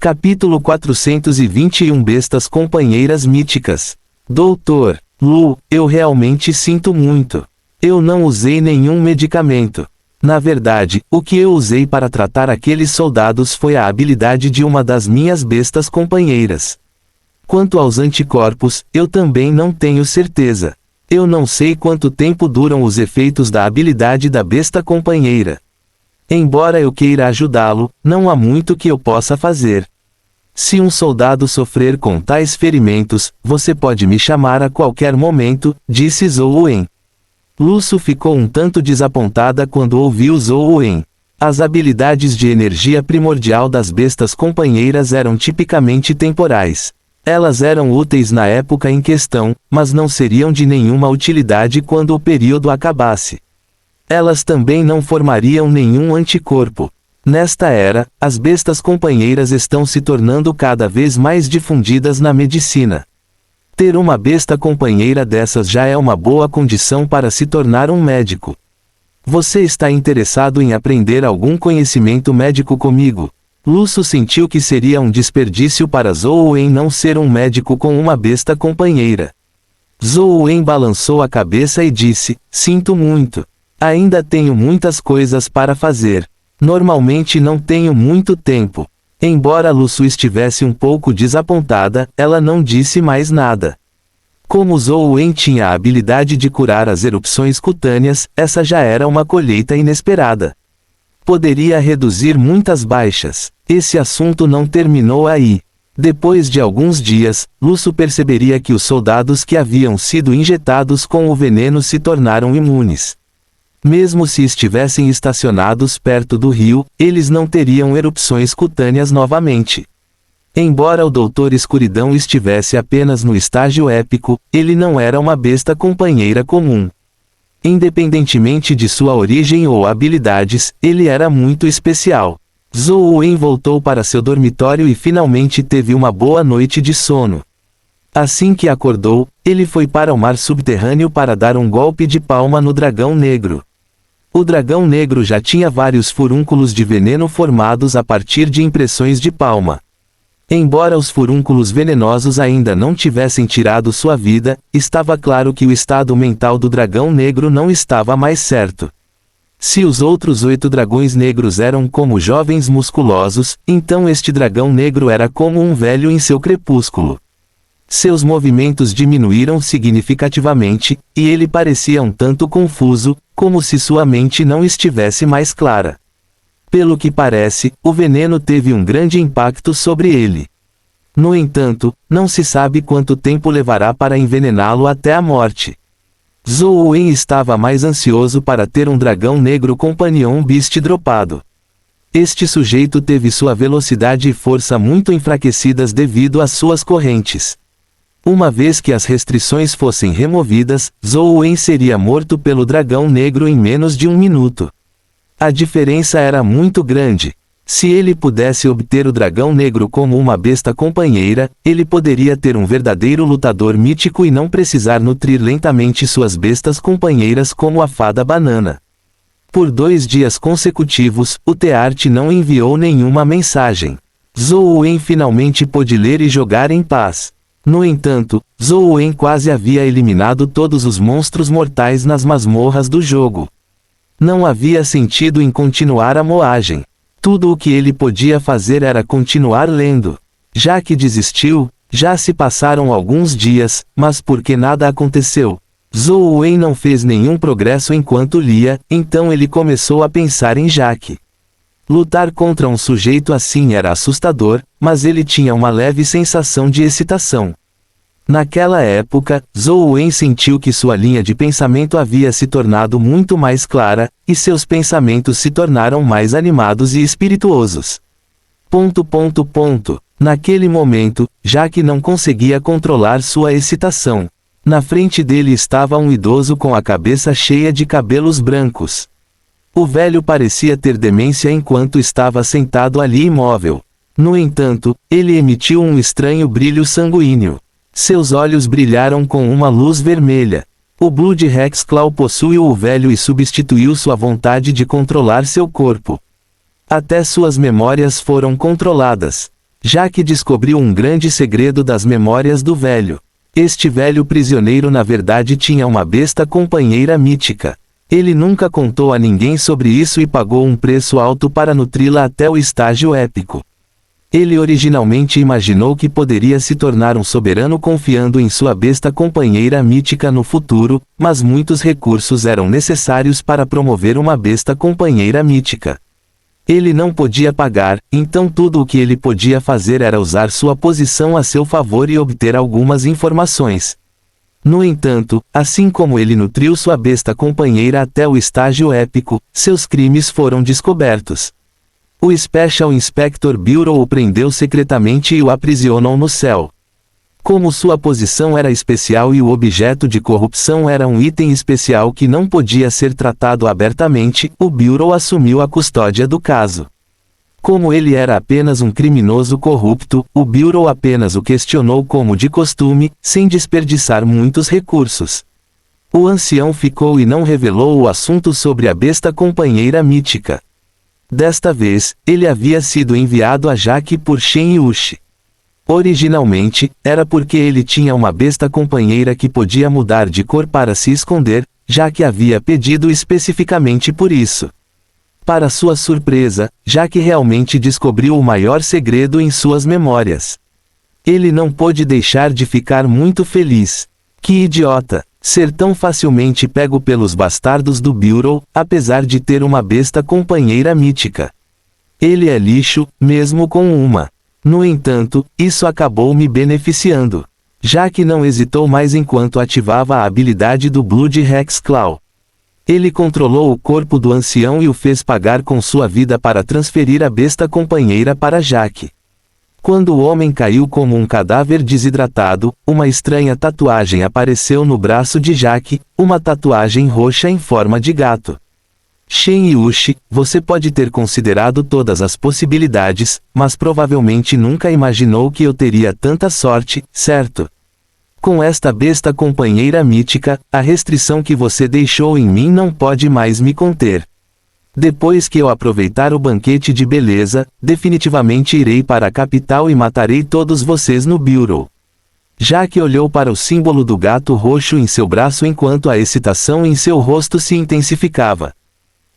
Capítulo 421 Bestas companheiras míticas. Doutor Lu, eu realmente sinto muito. Eu não usei nenhum medicamento. Na verdade, o que eu usei para tratar aqueles soldados foi a habilidade de uma das minhas bestas companheiras. Quanto aos anticorpos, eu também não tenho certeza. Eu não sei quanto tempo duram os efeitos da habilidade da besta companheira. Embora eu queira ajudá-lo, não há muito que eu possa fazer. Se um soldado sofrer com tais ferimentos, você pode me chamar a qualquer momento, disse Zhou Wen. Lusu ficou um tanto desapontada quando ouviu Zhou Wen. As habilidades de energia primordial das bestas companheiras eram tipicamente temporais. Elas eram úteis na época em questão, mas não seriam de nenhuma utilidade quando o período acabasse. Elas também não formariam nenhum anticorpo. Nesta era, as bestas companheiras estão se tornando cada vez mais difundidas na medicina. Ter uma besta companheira dessas já é uma boa condição para se tornar um médico. Você está interessado em aprender algum conhecimento médico comigo? Lusu sentiu que seria um desperdício para Zhou Wen não ser um médico com uma besta companheira. Zhou Wen balançou a cabeça e disse, sinto muito. Ainda tenho muitas coisas para fazer. Normalmente não tenho muito tempo. Embora Lusu estivesse um pouco desapontada, ela não disse mais nada. Como Zhou Wen tinha a habilidade de curar as erupções cutâneas, essa já era uma colheita inesperada. Poderia reduzir muitas baixas. Esse assunto não terminou aí. Depois de alguns dias, Lusu perceberia que os soldados que haviam sido injetados com o veneno se tornaram imunes. Mesmo se estivessem estacionados perto do rio, eles não teriam erupções cutâneas novamente. Embora o Doutor Escuridão estivesse apenas no estágio épico, ele não era uma besta companheira comum. Independentemente de sua origem ou habilidades, ele era muito especial. Zhou Wen voltou para seu dormitório e finalmente teve uma boa noite de sono. Assim que acordou, ele foi para o mar subterrâneo para dar um golpe de palma no dragão negro. O dragão negro já tinha vários furúnculos de veneno formados a partir de impressões de palma. Embora os furúnculos venenosos ainda não tivessem tirado sua vida, estava claro que o estado mental do dragão negro não estava mais certo. Se os outros 8 dragões negros eram como jovens musculosos, então este dragão negro era como um velho em seu crepúsculo. Seus movimentos diminuíram significativamente, e ele parecia um tanto confuso, como se sua mente não estivesse mais clara. Pelo que parece, o veneno teve um grande impacto sobre ele. No entanto, não se sabe quanto tempo levará para envenená-lo até a morte. Zhou Wen estava mais ansioso para ter um dragão negro Companion Beast dropado. Este sujeito teve sua velocidade e força muito enfraquecidas devido às suas correntes. Uma vez que as restrições fossem removidas, Zhou Wen seria morto pelo dragão negro em menos de 1 minuto. A diferença era muito grande. Se ele pudesse obter o dragão negro como uma besta companheira, ele poderia ter um verdadeiro lutador mítico e não precisar nutrir lentamente suas bestas companheiras como a fada banana. Por 2 dias consecutivos, o Teart não enviou nenhuma mensagem. Zhou Wen finalmente pôde ler e jogar em paz. No entanto, Zhou Wen quase havia eliminado todos os monstros mortais nas masmorras do jogo. Não havia sentido em continuar a moagem. Tudo o que ele podia fazer era continuar lendo. Já que desistiu, já se passaram alguns dias, mas porque nada aconteceu. Zhou Wen não fez nenhum progresso enquanto lia, então ele começou a pensar em Jaque. Lutar contra um sujeito assim era assustador, mas ele tinha uma leve sensação de excitação. Naquela época, Zhou Wen sentiu que sua linha de pensamento havia se tornado muito mais clara, e seus pensamentos se tornaram mais animados e espirituosos. Naquele momento, Jaque não conseguia controlar sua excitação. Na frente dele estava um idoso com a cabeça cheia de cabelos brancos. O velho parecia ter demência enquanto estava sentado ali imóvel. No entanto, ele emitiu um estranho brilho sanguíneo. Seus olhos brilharam com uma luz vermelha. O Blood Hexclaw possuiu o velho e substituiu sua vontade de controlar seu corpo. Até suas memórias foram controladas. Jaque descobriu um grande segredo das memórias do velho. Este velho prisioneiro na verdade tinha uma besta companheira mítica. Ele nunca contou a ninguém sobre isso e pagou um preço alto para nutri-la até o estágio épico. Ele originalmente imaginou que poderia se tornar um soberano confiando em sua besta companheira mítica no futuro, mas muitos recursos eram necessários para promover uma besta companheira mítica. Ele não podia pagar, então tudo o que ele podia fazer era usar sua posição a seu favor e obter algumas informações. No entanto, assim como ele nutriu sua besta companheira até o estágio épico, seus crimes foram descobertos. O Special Inspector Bureau o prendeu secretamente e o aprisionou no céu. Como sua posição era especial e o objeto de corrupção era um item especial que não podia ser tratado abertamente, o Bureau assumiu a custódia do caso. Como ele era apenas um criminoso corrupto, o Bureau apenas o questionou como de costume, sem desperdiçar muitos recursos. O ancião ficou e não revelou o assunto sobre a besta companheira mítica. Desta vez, ele havia sido enviado a Jaque por Shen Yushi. Originalmente, era porque ele tinha uma besta companheira que podia mudar de cor para se esconder, Jaque havia pedido especificamente por isso. Para sua surpresa, Jaque realmente descobriu o maior segredo em suas memórias. Ele não pôde deixar de ficar muito feliz. Que idiota! Ser tão facilmente pego pelos bastardos do Bureau, apesar de ter uma besta companheira mítica. Ele é lixo, mesmo com uma. No entanto, isso acabou me beneficiando. Jaque não hesitou mais enquanto ativava a habilidade do Blood Hex Claw. Ele controlou o corpo do ancião e o fez pagar com sua vida para transferir a besta companheira para Jaque. Quando o homem caiu como um cadáver desidratado, uma estranha tatuagem apareceu no braço de Jaque, uma tatuagem roxa em forma de gato. Shen Yushi, você pode ter considerado todas as possibilidades, mas provavelmente nunca imaginou que eu teria tanta sorte, certo? Com esta besta companheira mítica, a restrição que você deixou em mim não pode mais me conter. Depois que eu aproveitar o banquete de beleza, definitivamente irei para a capital e matarei todos vocês no Bureau. Jaque olhou para o símbolo do gato roxo em seu braço enquanto a excitação em seu rosto se intensificava.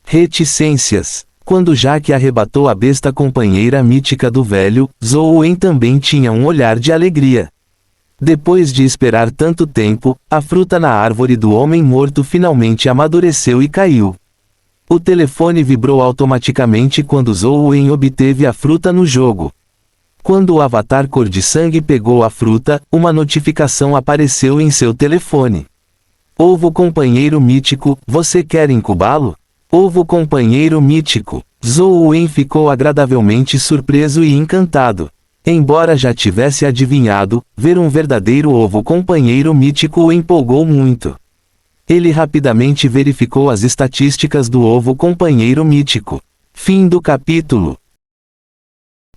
Reticências. Quando Jaque arrebatou a besta companheira mítica do velho, Zhou Wen também tinha um olhar de alegria. Depois de esperar tanto tempo, a fruta na árvore do homem morto finalmente amadureceu e caiu. O telefone vibrou automaticamente quando Zhou Wen obteve a fruta no jogo. Quando o avatar cor de sangue pegou a fruta, uma notificação apareceu em seu telefone. Ovo companheiro mítico, você quer incubá-lo? Ovo companheiro mítico. Zhou Wen ficou agradavelmente surpreso e encantado. Embora já tivesse adivinhado, ver um verdadeiro ovo companheiro mítico o empolgou muito. Ele rapidamente verificou as estatísticas do ovo companheiro mítico. Fim do capítulo.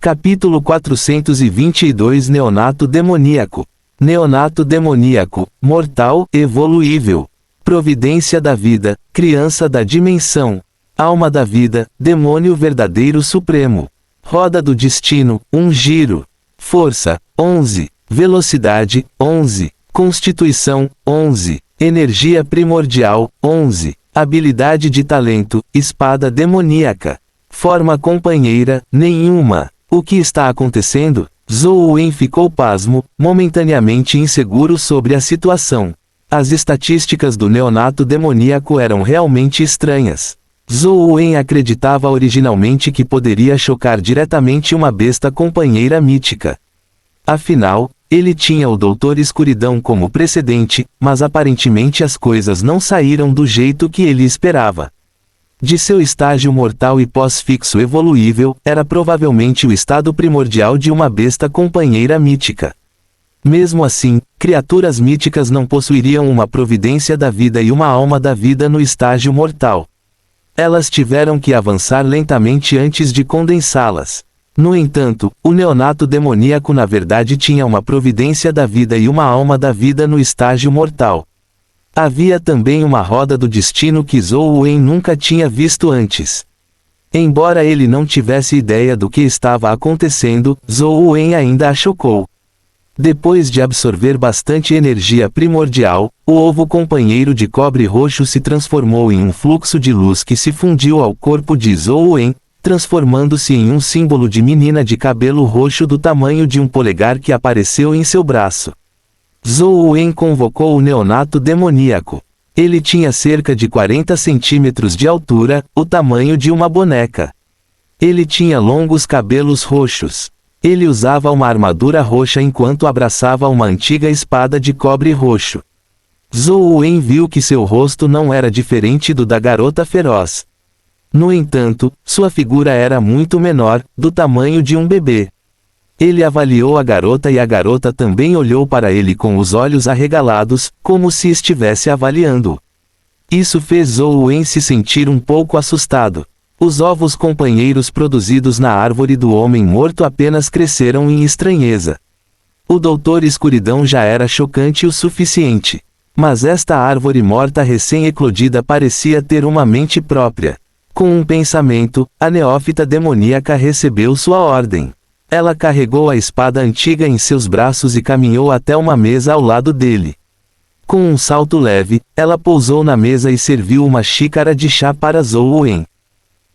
Capítulo 422 Neonato demoníaco. Neonato demoníaco, mortal, evoluível. Providência da vida, criança da dimensão. Alma da vida, demônio verdadeiro supremo. Roda do destino, um giro. Força, 11. Velocidade, 11. Constituição, 11. Energia primordial, 11. Habilidade de talento, espada demoníaca. Forma companheira, nenhuma. O que está acontecendo? Zhou Wen ficou pasmo, momentaneamente inseguro sobre a situação. As estatísticas do neonato demoníaco eram realmente estranhas. Zhou Wen acreditava originalmente que poderia chocar diretamente uma besta companheira mítica. Afinal, ele tinha o Doutor Escuridão como precedente, mas aparentemente as coisas não saíram do jeito que ele esperava. De seu estágio mortal e pós-fixo evoluível, era provavelmente o estado primordial de uma besta companheira mítica. Mesmo assim, criaturas míticas não possuiriam uma providência da vida e uma alma da vida no estágio mortal. Elas tiveram que avançar lentamente antes de condensá-las. No entanto, o neonato demoníaco na verdade tinha uma providência da vida e uma alma da vida no estágio mortal. Havia também uma roda do destino que Zhou Wen nunca tinha visto antes. Embora ele não tivesse ideia do que estava acontecendo, Zhou Wen ainda a chocou. Depois de absorver bastante energia primordial, o ovo companheiro de cobre roxo se transformou em um fluxo de luz que se fundiu ao corpo de Zhou Wen, transformando-se em um símbolo de menina de cabelo roxo do tamanho de um polegar que apareceu em seu braço. Zhou Wen convocou o neonato demoníaco. Ele tinha cerca de 40 centímetros de altura, o tamanho de uma boneca. Ele tinha longos cabelos roxos. Ele usava uma armadura roxa enquanto abraçava uma antiga espada de cobre roxo. Zhou Wen viu que seu rosto não era diferente do da garota feroz. No entanto, sua figura era muito menor, do tamanho de um bebê. Ele avaliou a garota e a garota também olhou para ele com os olhos arregalados, como se estivesse avaliando-o. Isso fez Zhou Wen se sentir um pouco assustado. Os ovos companheiros produzidos na árvore do homem morto apenas cresceram em estranheza. O Doutor Escuridão já era chocante o suficiente. Mas esta árvore morta recém-eclodida parecia ter uma mente própria. Com um pensamento, a neófita demoníaca recebeu sua ordem. Ela carregou a espada antiga em seus braços e caminhou até uma mesa ao lado dele. Com um salto leve, ela pousou na mesa e serviu uma xícara de chá para Zhou Wen.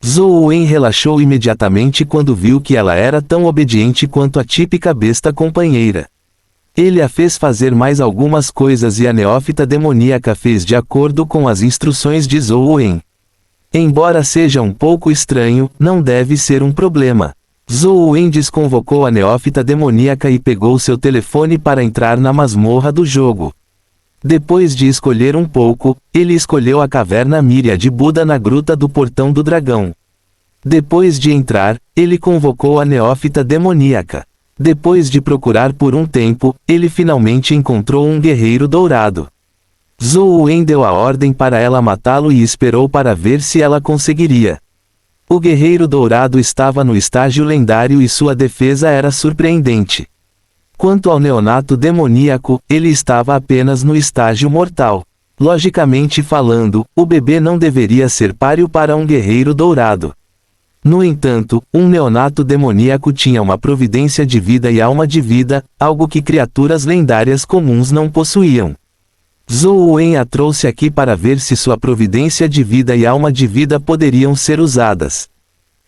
Zhou Wen relaxou imediatamente quando viu que ela era tão obediente quanto a típica besta companheira. Ele a fez fazer mais algumas coisas e a neófita demoníaca fez de acordo com as instruções de Zhou Wen. Embora seja um pouco estranho, não deve ser um problema. Zhou Wen desconvocou a neófita demoníaca e pegou seu telefone para entrar na masmorra do jogo. Depois de escolher um pouco, ele escolheu a caverna Míria de Buda na gruta do Portão do Dragão. Depois de entrar, ele convocou a neófita demoníaca. Depois de procurar por um tempo, ele finalmente encontrou um guerreiro dourado. Zhou Wen deu a ordem para ela matá-lo e esperou para ver se ela conseguiria. O guerreiro dourado estava no estágio lendário e sua defesa era surpreendente. Quanto ao neonato demoníaco, ele estava apenas no estágio mortal. Logicamente falando, o bebê não deveria ser páreo para um guerreiro dourado. No entanto, um neonato demoníaco tinha uma providência de vida e alma de vida, algo que criaturas lendárias comuns não possuíam. Zhou Wen a trouxe aqui para ver se sua providência de vida e alma de vida poderiam ser usadas.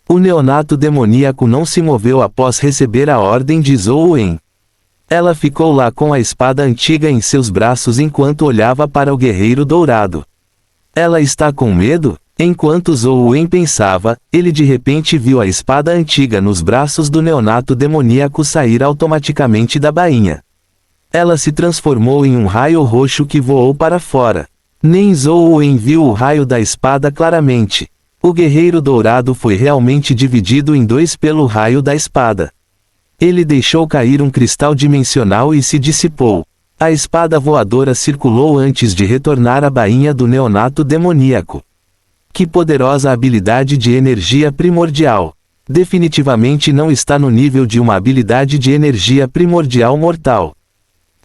O neonato demoníaco não se moveu após receber a ordem de Zhou Wen. Ela ficou lá com a espada antiga em seus braços enquanto olhava para o guerreiro dourado. Ela está com medo? Enquanto Zhou Wen pensava, ele de repente viu a espada antiga nos braços do neonato demoníaco sair automaticamente da bainha. Ela se transformou em um raio roxo que voou para fora. Nem Zhou Wen viu o raio da espada claramente. O guerreiro dourado foi realmente dividido em dois pelo raio da espada. Ele deixou cair um cristal dimensional e se dissipou. A espada voadora circulou antes de retornar à bainha do neonato demoníaco. Que poderosa habilidade de energia primordial! Definitivamente não está no nível de uma habilidade de energia primordial mortal.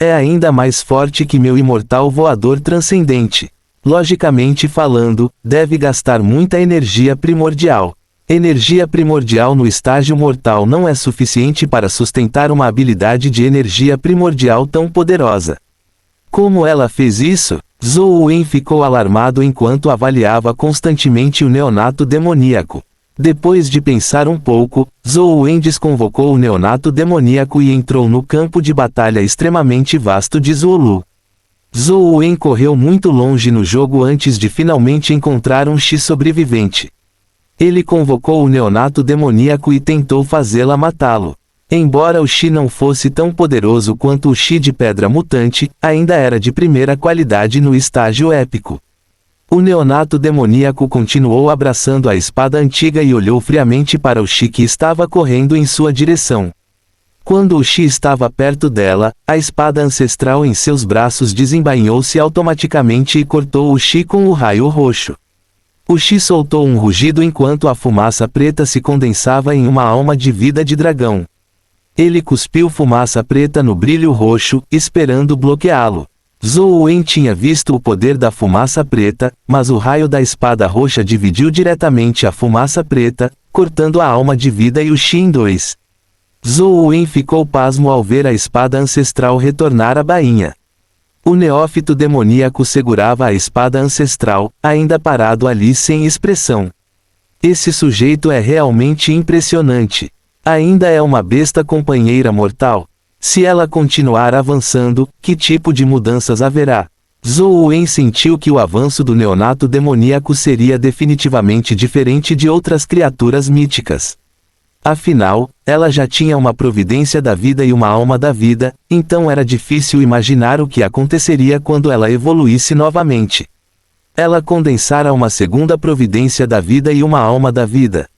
É ainda mais forte que meu imortal voador transcendente. Logicamente falando, deve gastar muita energia primordial. Energia primordial no estágio mortal não é suficiente para sustentar uma habilidade de energia primordial tão poderosa. Como ela fez isso? Zhou Wen ficou alarmado enquanto avaliava constantemente o neonato demoníaco. Depois de pensar um pouco, Zhou Wen desconvocou o neonato demoníaco e entrou no campo de batalha extremamente vasto de Zulu. Zhou Wen correu muito longe no jogo antes de finalmente encontrar um Shi sobrevivente. Ele convocou o neonato demoníaco e tentou fazê-la matá-lo. Embora o Shi não fosse tão poderoso quanto o Shi de pedra mutante, ainda era de primeira qualidade no estágio épico. O neonato demoníaco continuou abraçando a espada antiga e olhou friamente para o Shi que estava correndo em sua direção. Quando o Shi estava perto dela, a espada ancestral em seus braços desembainhou-se automaticamente e cortou o Shi com o raio roxo. O Shi soltou um rugido enquanto a fumaça preta se condensava em uma alma de vida de dragão. Ele cuspiu fumaça preta no brilho roxo, esperando bloqueá-lo. Zhou Wen tinha visto o poder da fumaça preta, mas o raio da espada roxa dividiu diretamente a fumaça preta, cortando a alma de vida e o chi em dois. Zhou Wen ficou pasmo ao ver a espada ancestral retornar à bainha. O neófito demoníaco segurava a espada ancestral, ainda parado ali sem expressão. Esse sujeito é realmente impressionante. Ainda é uma besta companheira mortal? Se ela continuar avançando, que tipo de mudanças haverá? Zhou Wen sentiu que o avanço do neonato demoníaco seria definitivamente diferente de outras criaturas míticas. Afinal, ela já tinha uma providência da vida e uma alma da vida, então era difícil imaginar o que aconteceria quando ela evoluísse novamente. Ela condensara uma segunda providência da vida e uma alma da vida.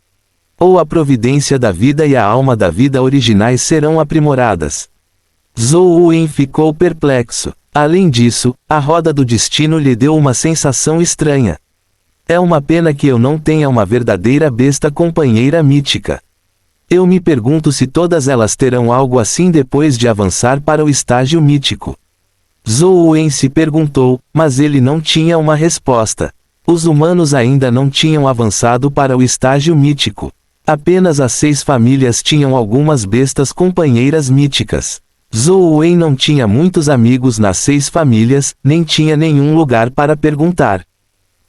Ou a providência da vida e a alma da vida originais serão aprimoradas. Zhou Wen ficou perplexo. Além disso, a roda do destino lhe deu uma sensação estranha. É uma pena que eu não tenha uma verdadeira besta companheira mítica. Eu me pergunto se todas elas terão algo assim depois de avançar para o estágio mítico. Zhou Wen se perguntou, mas ele não tinha uma resposta. Os humanos ainda não tinham avançado para o estágio mítico. Apenas as 6 famílias tinham algumas bestas companheiras míticas. Zhou Wen não tinha muitos amigos nas 6 famílias, nem tinha nenhum lugar para perguntar.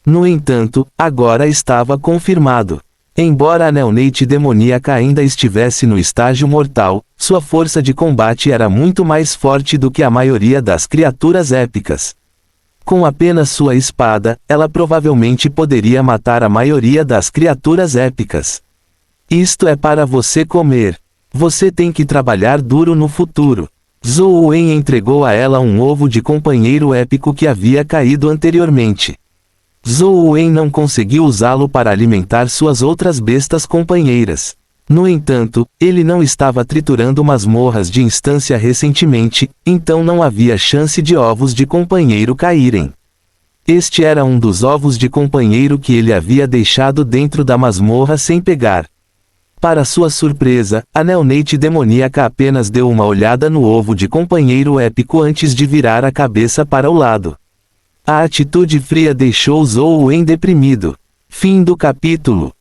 No entanto, agora estava confirmado. Embora a Neonate demoníaca ainda estivesse no estágio mortal, sua força de combate era muito mais forte do que a maioria das criaturas épicas. Com apenas sua espada, ela provavelmente poderia matar a maioria das criaturas épicas. Isto é para você comer. Você tem que trabalhar duro no futuro. Zhou Wen entregou a ela um ovo de companheiro épico que havia caído anteriormente. Zhou Wen não conseguiu usá-lo para alimentar suas outras bestas companheiras. No entanto, ele não estava triturando masmorras de instância recentemente, então não havia chance de ovos de companheiro caírem. Este era um dos ovos de companheiro que ele havia deixado dentro da masmorra sem pegar. Para sua surpresa, a Neonate demoníaca apenas deu uma olhada no ovo de companheiro épico antes de virar a cabeça para o lado. A atitude fria deixou Zhou Wen deprimido. Fim do capítulo.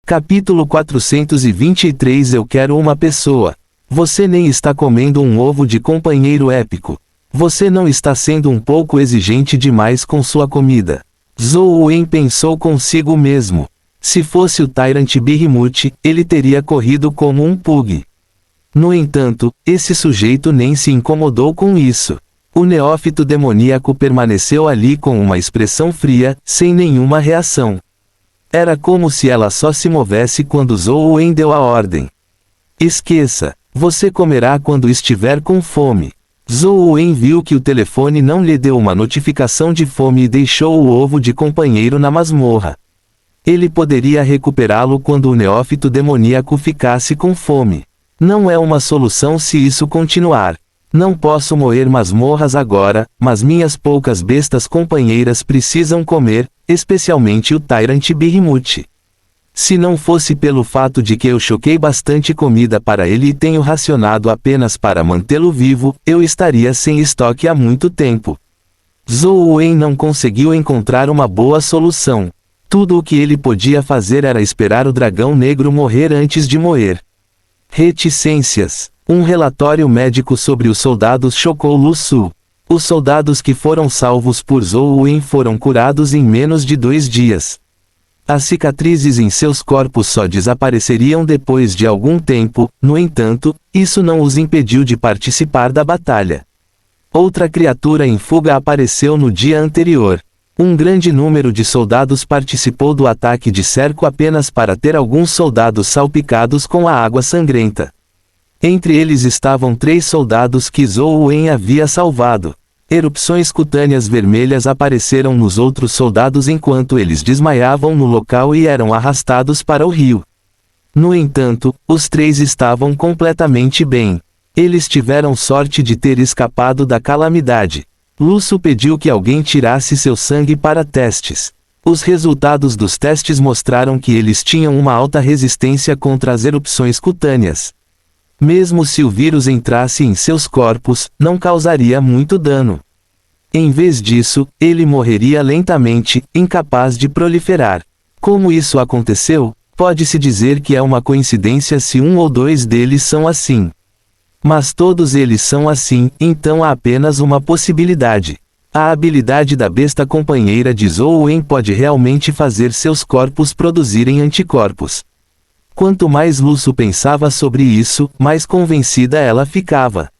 Capítulo 423. Eu quero uma pessoa. Você nem está comendo um ovo de companheiro épico. Você não está sendo um pouco exigente demais com sua comida. Zhou Wen pensou consigo mesmo. Se fosse o Tyrant Behemoth, ele teria corrido como um pug. No entanto, esse sujeito nem se incomodou com isso. O neófito demoníaco permaneceu ali com uma expressão fria, sem nenhuma reação. Era como se ela só se movesse quando Zhou Wen deu a ordem. Esqueça. Você comerá quando estiver com fome. Zhou Wen viu que o telefone não lhe deu uma notificação de fome e deixou o ovo de companheiro na masmorra. Ele poderia recuperá-lo quando o neófito demoníaco ficasse com fome. Não é uma solução se isso continuar. Não posso moer masmorras agora, mas minhas poucas bestas companheiras precisam comer, especialmente o Tyrant Behemoth. Se não fosse pelo fato de que eu choquei bastante comida para ele e tenho racionado apenas para mantê-lo vivo, eu estaria sem estoque há muito tempo. Zhou Wen não conseguiu encontrar uma boa solução. Tudo o que ele podia fazer era esperar o dragão negro morrer antes de moer. Reticências. Um relatório médico sobre os soldados chocou Lu Su. Os soldados que foram salvos por Zhou Wen foram curados em menos de 2 dias. As cicatrizes em seus corpos só desapareceriam depois de algum tempo, no entanto, isso não os impediu de participar da batalha. Outra criatura em fuga apareceu no dia anterior. Um grande número de soldados participou do ataque de cerco apenas para ter alguns soldados salpicados com a água sangrenta. Entre eles estavam 3 soldados que Zhou Wen havia salvado. Erupções cutâneas vermelhas apareceram nos outros soldados enquanto eles desmaiavam no local e eram arrastados para o rio. No entanto, os 3 estavam completamente bem. Eles tiveram sorte de ter escapado da calamidade. Lu Su pediu que alguém tirasse seu sangue para testes. Os resultados dos testes mostraram que eles tinham uma alta resistência contra as erupções cutâneas. Mesmo se o vírus entrasse em seus corpos, não causaria muito dano. Em vez disso, ele morreria lentamente, incapaz de proliferar. Como isso aconteceu? Pode-se dizer que é uma coincidência se um ou dois deles são assim. Mas todos eles são assim, então há apenas uma possibilidade. A habilidade da besta companheira de Zhou Wen pode realmente fazer seus corpos produzirem anticorpos. Quanto mais Lu Su pensava sobre isso, mais convencida ela ficava.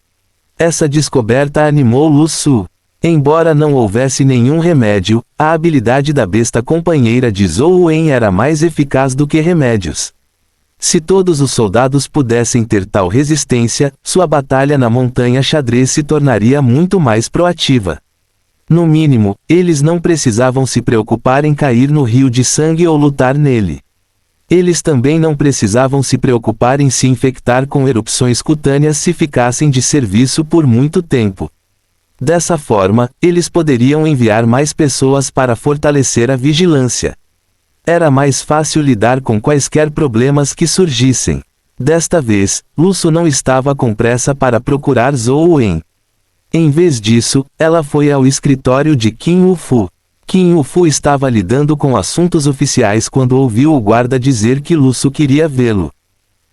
Essa descoberta animou Lu Su. Embora não houvesse nenhum remédio, a habilidade da besta companheira de Zhou Wen era mais eficaz do que remédios. Se todos os soldados pudessem ter tal resistência, sua batalha na montanha xadrez se tornaria muito mais proativa. No mínimo, eles não precisavam se preocupar em cair no rio de sangue ou lutar nele. Eles também não precisavam se preocupar em se infectar com erupções cutâneas se ficassem de serviço por muito tempo. Dessa forma, eles poderiam enviar mais pessoas para fortalecer a vigilância. Era mais fácil lidar com quaisquer problemas que surgissem. Desta vez, Lu Su não estava com pressa para procurar Zhou Wen. Em vez disso, ela foi ao escritório de Qin Wufu. Qin Wufu estava lidando com assuntos oficiais quando ouviu o guarda dizer que Lu Su queria vê-lo.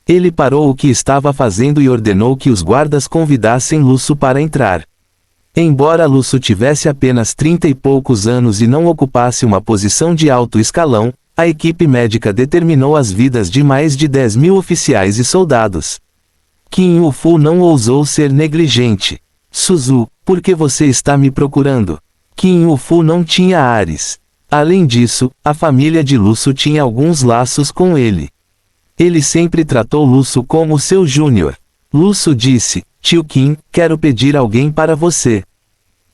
Ele parou o que estava fazendo e ordenou que os guardas convidassem Lu Su para entrar. Embora Lu Su tivesse apenas 30 e poucos anos e não ocupasse uma posição de alto escalão, a equipe médica determinou as vidas de mais de 10.000 oficiais e soldados. Qin Wufu não ousou ser negligente. Suzu, por que você está me procurando? Qin Wufu não tinha ares. Além disso, a família de Lu Su tinha alguns laços com ele. Ele sempre tratou Lu Su como seu júnior. Lu Su disse, Tio Qin, quero pedir alguém para você.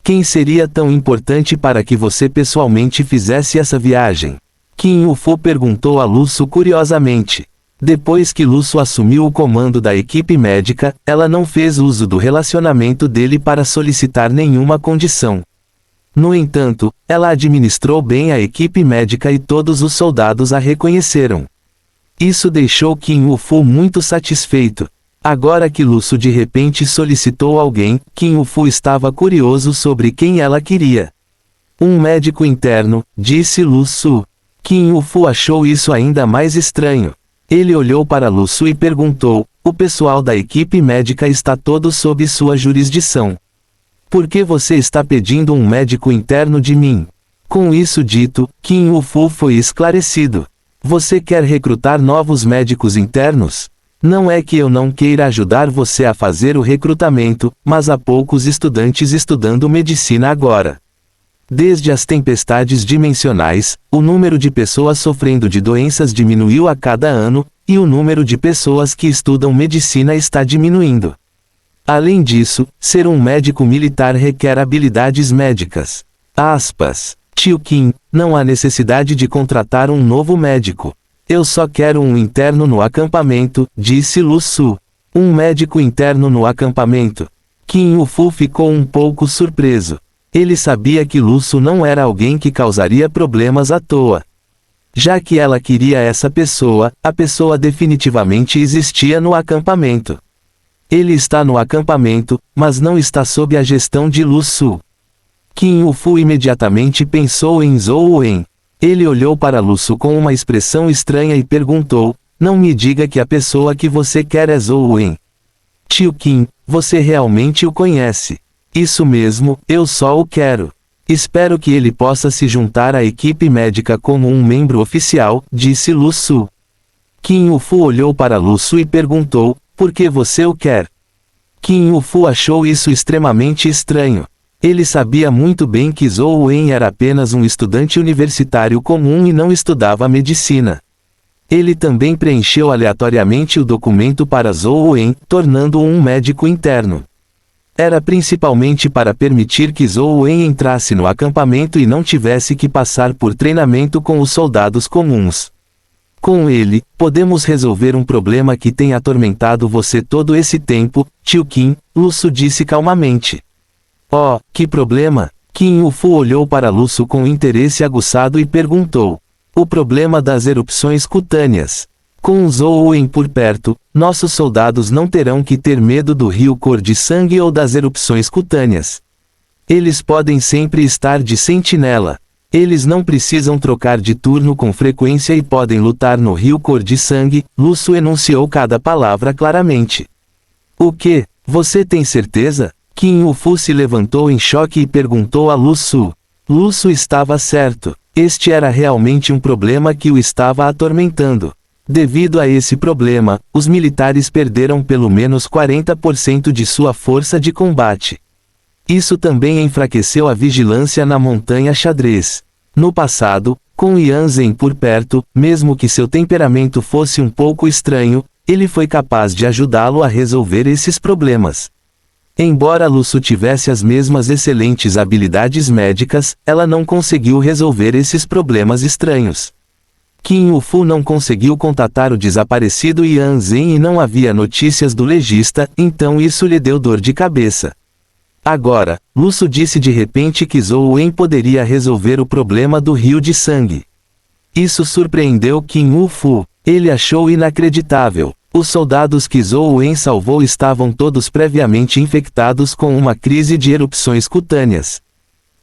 Quem seria tão importante para que você pessoalmente fizesse essa viagem? Qin Wufu perguntou a Lu Su curiosamente. Depois que Lu Su assumiu o comando da equipe médica, ela não fez uso do relacionamento dele para solicitar nenhuma condição. No entanto, ela administrou bem a equipe médica e todos os soldados a reconheceram. Isso deixou Qin Wufu muito satisfeito. Agora que Lu Su de repente solicitou alguém, Qin Wufu estava curioso sobre quem ela queria. Um médico interno, disse Lu Su. Qin Wufu achou isso ainda mais estranho. Ele olhou para Lu Su e perguntou, o pessoal da equipe médica está todo sob sua jurisdição. Por que você está pedindo um médico interno de mim? Com isso dito, Qin Wufu foi esclarecido. Você quer recrutar novos médicos internos? Não é que eu não queira ajudar você a fazer o recrutamento, mas há poucos estudantes estudando medicina agora. Desde as tempestades dimensionais, o número de pessoas sofrendo de doenças diminuiu a cada ano, e o número de pessoas que estudam medicina está diminuindo. Além disso, ser um médico militar requer habilidades médicas. Tio Qin, não há necessidade de contratar um novo médico. Eu só quero um interno no acampamento, disse Lu Su. Um médico interno no acampamento. Qin Wufu ficou um pouco surpreso. Ele sabia que Lu Su não era alguém que causaria problemas à toa. Já que ela queria essa pessoa, a pessoa definitivamente existia no acampamento. Ele está no acampamento, mas não está sob a gestão de Lu Su. Qin Wufu imediatamente pensou em Zhou Wen. Ele olhou para Lu Su com uma expressão estranha e perguntou, não me diga que a pessoa que você quer é Zhou Wen. Tio Qin, você realmente o conhece. Isso mesmo, eu só o quero. Espero que ele possa se juntar à equipe médica como um membro oficial, disse Lu Su. Qin Wufu olhou para Lu Su e perguntou, por que você o quer? Qin Wufu achou isso extremamente estranho. Ele sabia muito bem que Zhou Wen era apenas um estudante universitário comum e não estudava medicina. Ele também preencheu aleatoriamente o documento para Zhou Wen, tornando-o um médico interno. Era principalmente para permitir que Zhou Wen entrasse no acampamento e não tivesse que passar por treinamento com os soldados comuns. Com ele, podemos resolver um problema que tem atormentado você todo esse tempo, Tio Qin, Lu Su disse calmamente. Oh, que problema? Qin Wufu olhou para Lu Su com interesse aguçado e perguntou. O problema das erupções cutâneas. Com Zhou Wen por perto, nossos soldados não terão que ter medo do rio cor de sangue ou das erupções cutâneas. Eles podem sempre estar de sentinela. Eles não precisam trocar de turno com frequência e podem lutar no rio cor de sangue. Lu Su enunciou cada palavra claramente. O que? Você tem certeza? Qin Wu se levantou em choque e perguntou a Lu Su. Lu Su estava certo. Este era realmente um problema que o estava atormentando. Devido a esse problema, os militares perderam pelo menos 40% de sua força de combate. Isso também enfraqueceu a vigilância na montanha xadrez. No passado, com Yan Zhen por perto, mesmo que seu temperamento fosse um pouco estranho, ele foi capaz de ajudá-lo a resolver esses problemas. Embora Lu Su tivesse as mesmas excelentes habilidades médicas, ela não conseguiu resolver esses problemas estranhos. Qin Wu não conseguiu contatar o desaparecido Yan Zhen e não havia notícias do legista, então isso lhe deu dor de cabeça. Agora, Lu Su disse de repente que Zhou Wen poderia resolver o problema do rio de sangue. Isso surpreendeu Qin Wu. Ele achou inacreditável. Os soldados que Zhou Wen salvou estavam todos previamente infectados com uma crise de erupções cutâneas.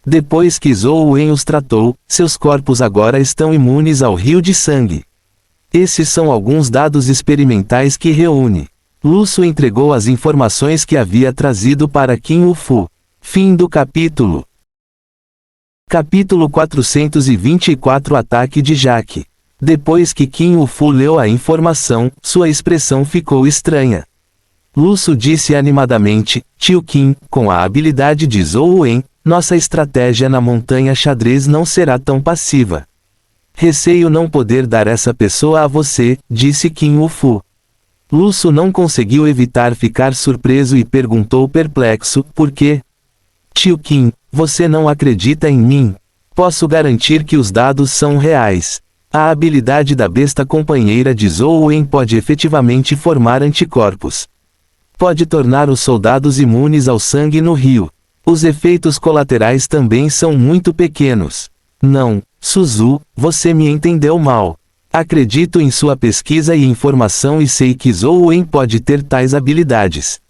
Depois que Zhou Wen os tratou, seus corpos agora estão imunes ao rio de sangue. Esses são alguns dados experimentais que reúne. Lu Su entregou as informações que havia trazido para Qin Wu. Fim do capítulo. Capítulo 424 Ataque de Jaque. Depois que Qin Wu leu a informação, sua expressão ficou estranha. Lu Su disse animadamente, Tio Qin, com a habilidade de Zhou Wen, nossa estratégia na montanha xadrez não será tão passiva. Receio não poder dar essa pessoa a você, disse Qin Wu. Lu Su não conseguiu evitar ficar surpreso e perguntou perplexo, por quê? Tio Qin, você não acredita em mim? Posso garantir que os dados são reais. A habilidade da besta companheira de Zhou Wen pode efetivamente formar anticorpos. Pode tornar os soldados imunes ao sangue no rio. Os efeitos colaterais também são muito pequenos. Não, Suzu, você me entendeu mal. Acredito em sua pesquisa e informação e sei que Zhou Wen pode ter tais habilidades.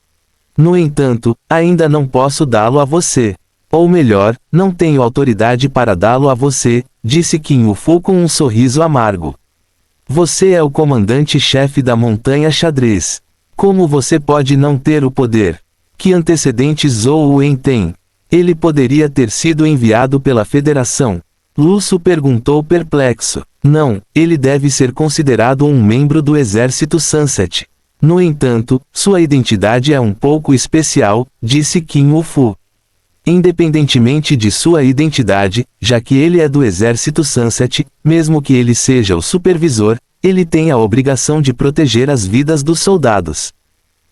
No entanto, ainda não posso dá-lo a você. Ou melhor, não tenho autoridade para dá-lo a você, disse Qin Wu com um sorriso amargo. Você é o comandante-chefe da montanha xadrez. Como você pode não ter o poder? Que antecedentes Zhou Wen tem? Ele poderia ter sido enviado pela Federação. Lu Su perguntou perplexo. Não, ele deve ser considerado um membro do exército Sunset. No entanto, sua identidade é um pouco especial, disse Qin Wu. Independentemente de sua identidade, já que ele é do exército Sunset, mesmo que ele seja o supervisor, ele tem a obrigação de proteger as vidas dos soldados.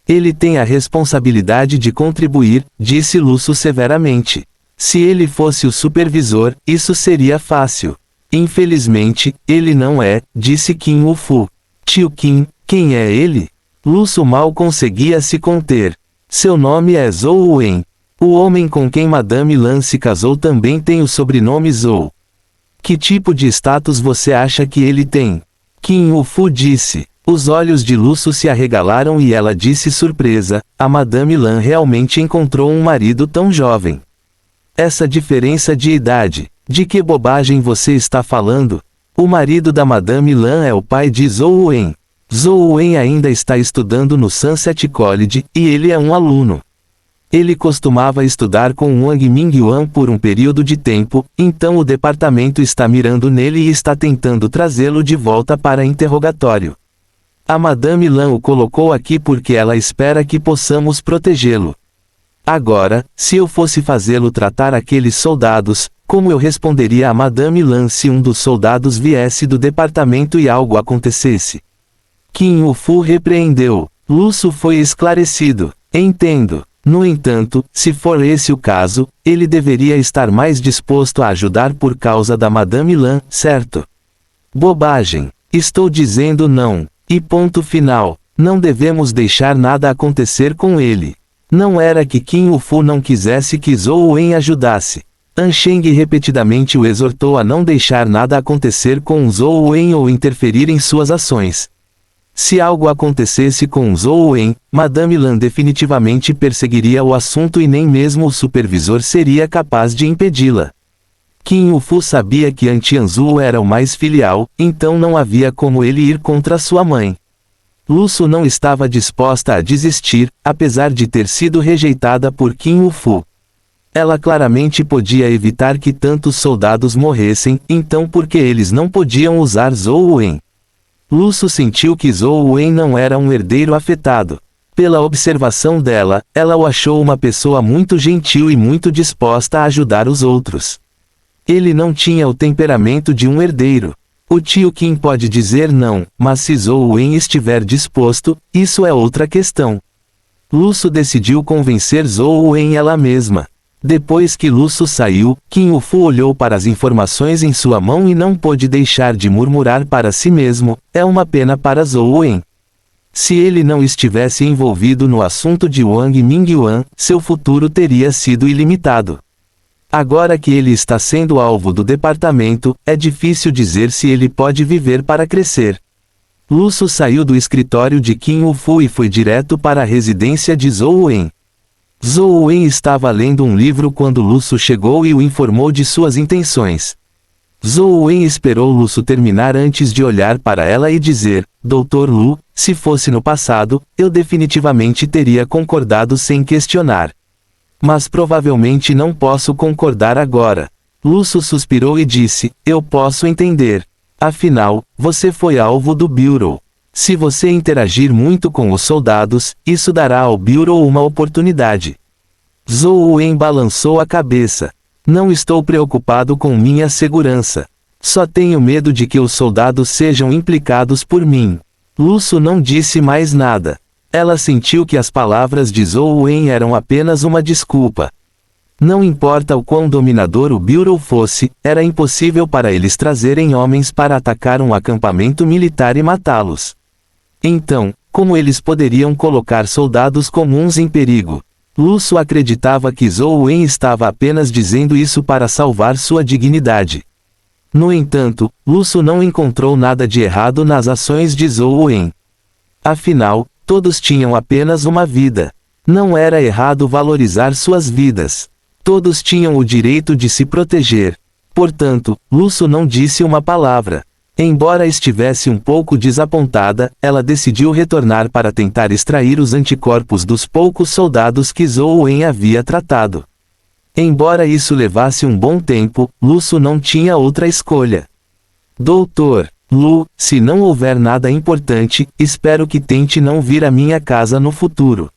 Ele tem a responsabilidade de contribuir, disse Lu Su severamente. Se ele fosse o supervisor, isso seria fácil. Infelizmente, ele não é, disse Qin Wu. Tio Qin, quem é ele? Lu Su mal conseguia se conter. Seu nome é Zhou Wen. O homem com quem Madame Lan se casou também tem o sobrenome Zhou. Que tipo de status você acha que ele tem? Qin Wu disse. Os olhos de Lu Su se arregalaram e ela disse surpresa, a Madame Lan realmente encontrou um marido tão jovem. Essa diferença de idade, de que bobagem você está falando? O marido da Madame Lan é o pai de Zhou Wen. Zhou Wen ainda está estudando no Sunset College, e ele é um aluno. Ele costumava estudar com Wang Mingyuan por um período de tempo, então o departamento está mirando nele e está tentando trazê-lo de volta para interrogatório. A Madame Lan o colocou aqui porque ela espera que possamos protegê-lo. Agora, se eu fosse fazê-lo tratar aqueles soldados, como eu responderia a Madame Lan se um dos soldados viesse do departamento e algo acontecesse? Qin Wu repreendeu. Lu Su foi esclarecido. Entendo. No entanto, se for esse o caso, ele deveria estar mais disposto a ajudar por causa da Madame Lan, certo? Bobagem. Estou dizendo não. E ponto final. Não devemos deixar nada acontecer com ele. Não era que Qin Wu não quisesse que Zhou Wen ajudasse. Ansheng repetidamente o exortou a não deixar nada acontecer com Zhou Wen ou interferir em suas ações. Se algo acontecesse com Zhou Wen, Madame Lan definitivamente perseguiria o assunto e nem mesmo o supervisor seria capaz de impedi-la. Qin Yufu sabia que Antianzu era o mais filial, então não havia como ele ir contra sua mãe. Lusu não estava disposta a desistir, apesar de ter sido rejeitada por Qin Yufu. Ela claramente podia evitar que tantos soldados morressem, então por que eles não podiam usar Zhou Wen? Lusu sentiu que Zhou Wen não era um herdeiro afetado. Pela observação dela, ela o achou uma pessoa muito gentil e muito disposta a ajudar os outros. Ele não tinha o temperamento de um herdeiro. O tio Qin pode dizer não, mas se Zhou Wen estiver disposto, isso é outra questão. Lusu decidiu convencer Zhou Wen ela mesma. Depois que Lusu saiu, Qin Yufu olhou para as informações em sua mão e não pôde deixar de murmurar para si mesmo, é uma pena para Zhou Wen. Se ele não estivesse envolvido no assunto de Wang Mingyuan, seu futuro teria sido ilimitado. Agora que ele está sendo alvo do departamento, é difícil dizer se ele pode viver para crescer. Lusu saiu do escritório de Qin Yufu e foi direto para a residência de Zhou Wen. Zhou Wen estava lendo um livro quando Lusu chegou e o informou de suas intenções. Zhou Wen esperou Lusu terminar antes de olhar para ela e dizer, Dr. Lu, se fosse no passado, eu definitivamente teria concordado sem questionar. Mas provavelmente não posso concordar agora. Lusu suspirou e disse, eu posso entender. Afinal, você foi alvo do Bureau. Se você interagir muito com os soldados, isso dará ao Bureau uma oportunidade. Zhou Wen balançou a cabeça. Não estou preocupado com minha segurança. Só tenho medo de que os soldados sejam implicados por mim. Lusu não disse mais nada. Ela sentiu que as palavras de Zhou Wen eram apenas uma desculpa. Não importa o quão dominador o Bureau fosse, era impossível para eles trazerem homens para atacar um acampamento militar e matá-los. Então, como eles poderiam colocar soldados comuns em perigo? Lusu acreditava que Zhou Wen estava apenas dizendo isso para salvar sua dignidade. No entanto, Lusu não encontrou nada de errado nas ações de Zhou Wen. Afinal, todos tinham apenas uma vida. Não era errado valorizar suas vidas. Todos tinham o direito de se proteger. Portanto, Lusu não disse uma palavra. Embora estivesse um pouco desapontada, ela decidiu retornar para tentar extrair os anticorpos dos poucos soldados que Zhou Wen havia tratado. Embora isso levasse um bom tempo, Lusu não tinha outra escolha. Doutor Lu, se não houver nada importante, espero que tente não vir à minha casa no futuro.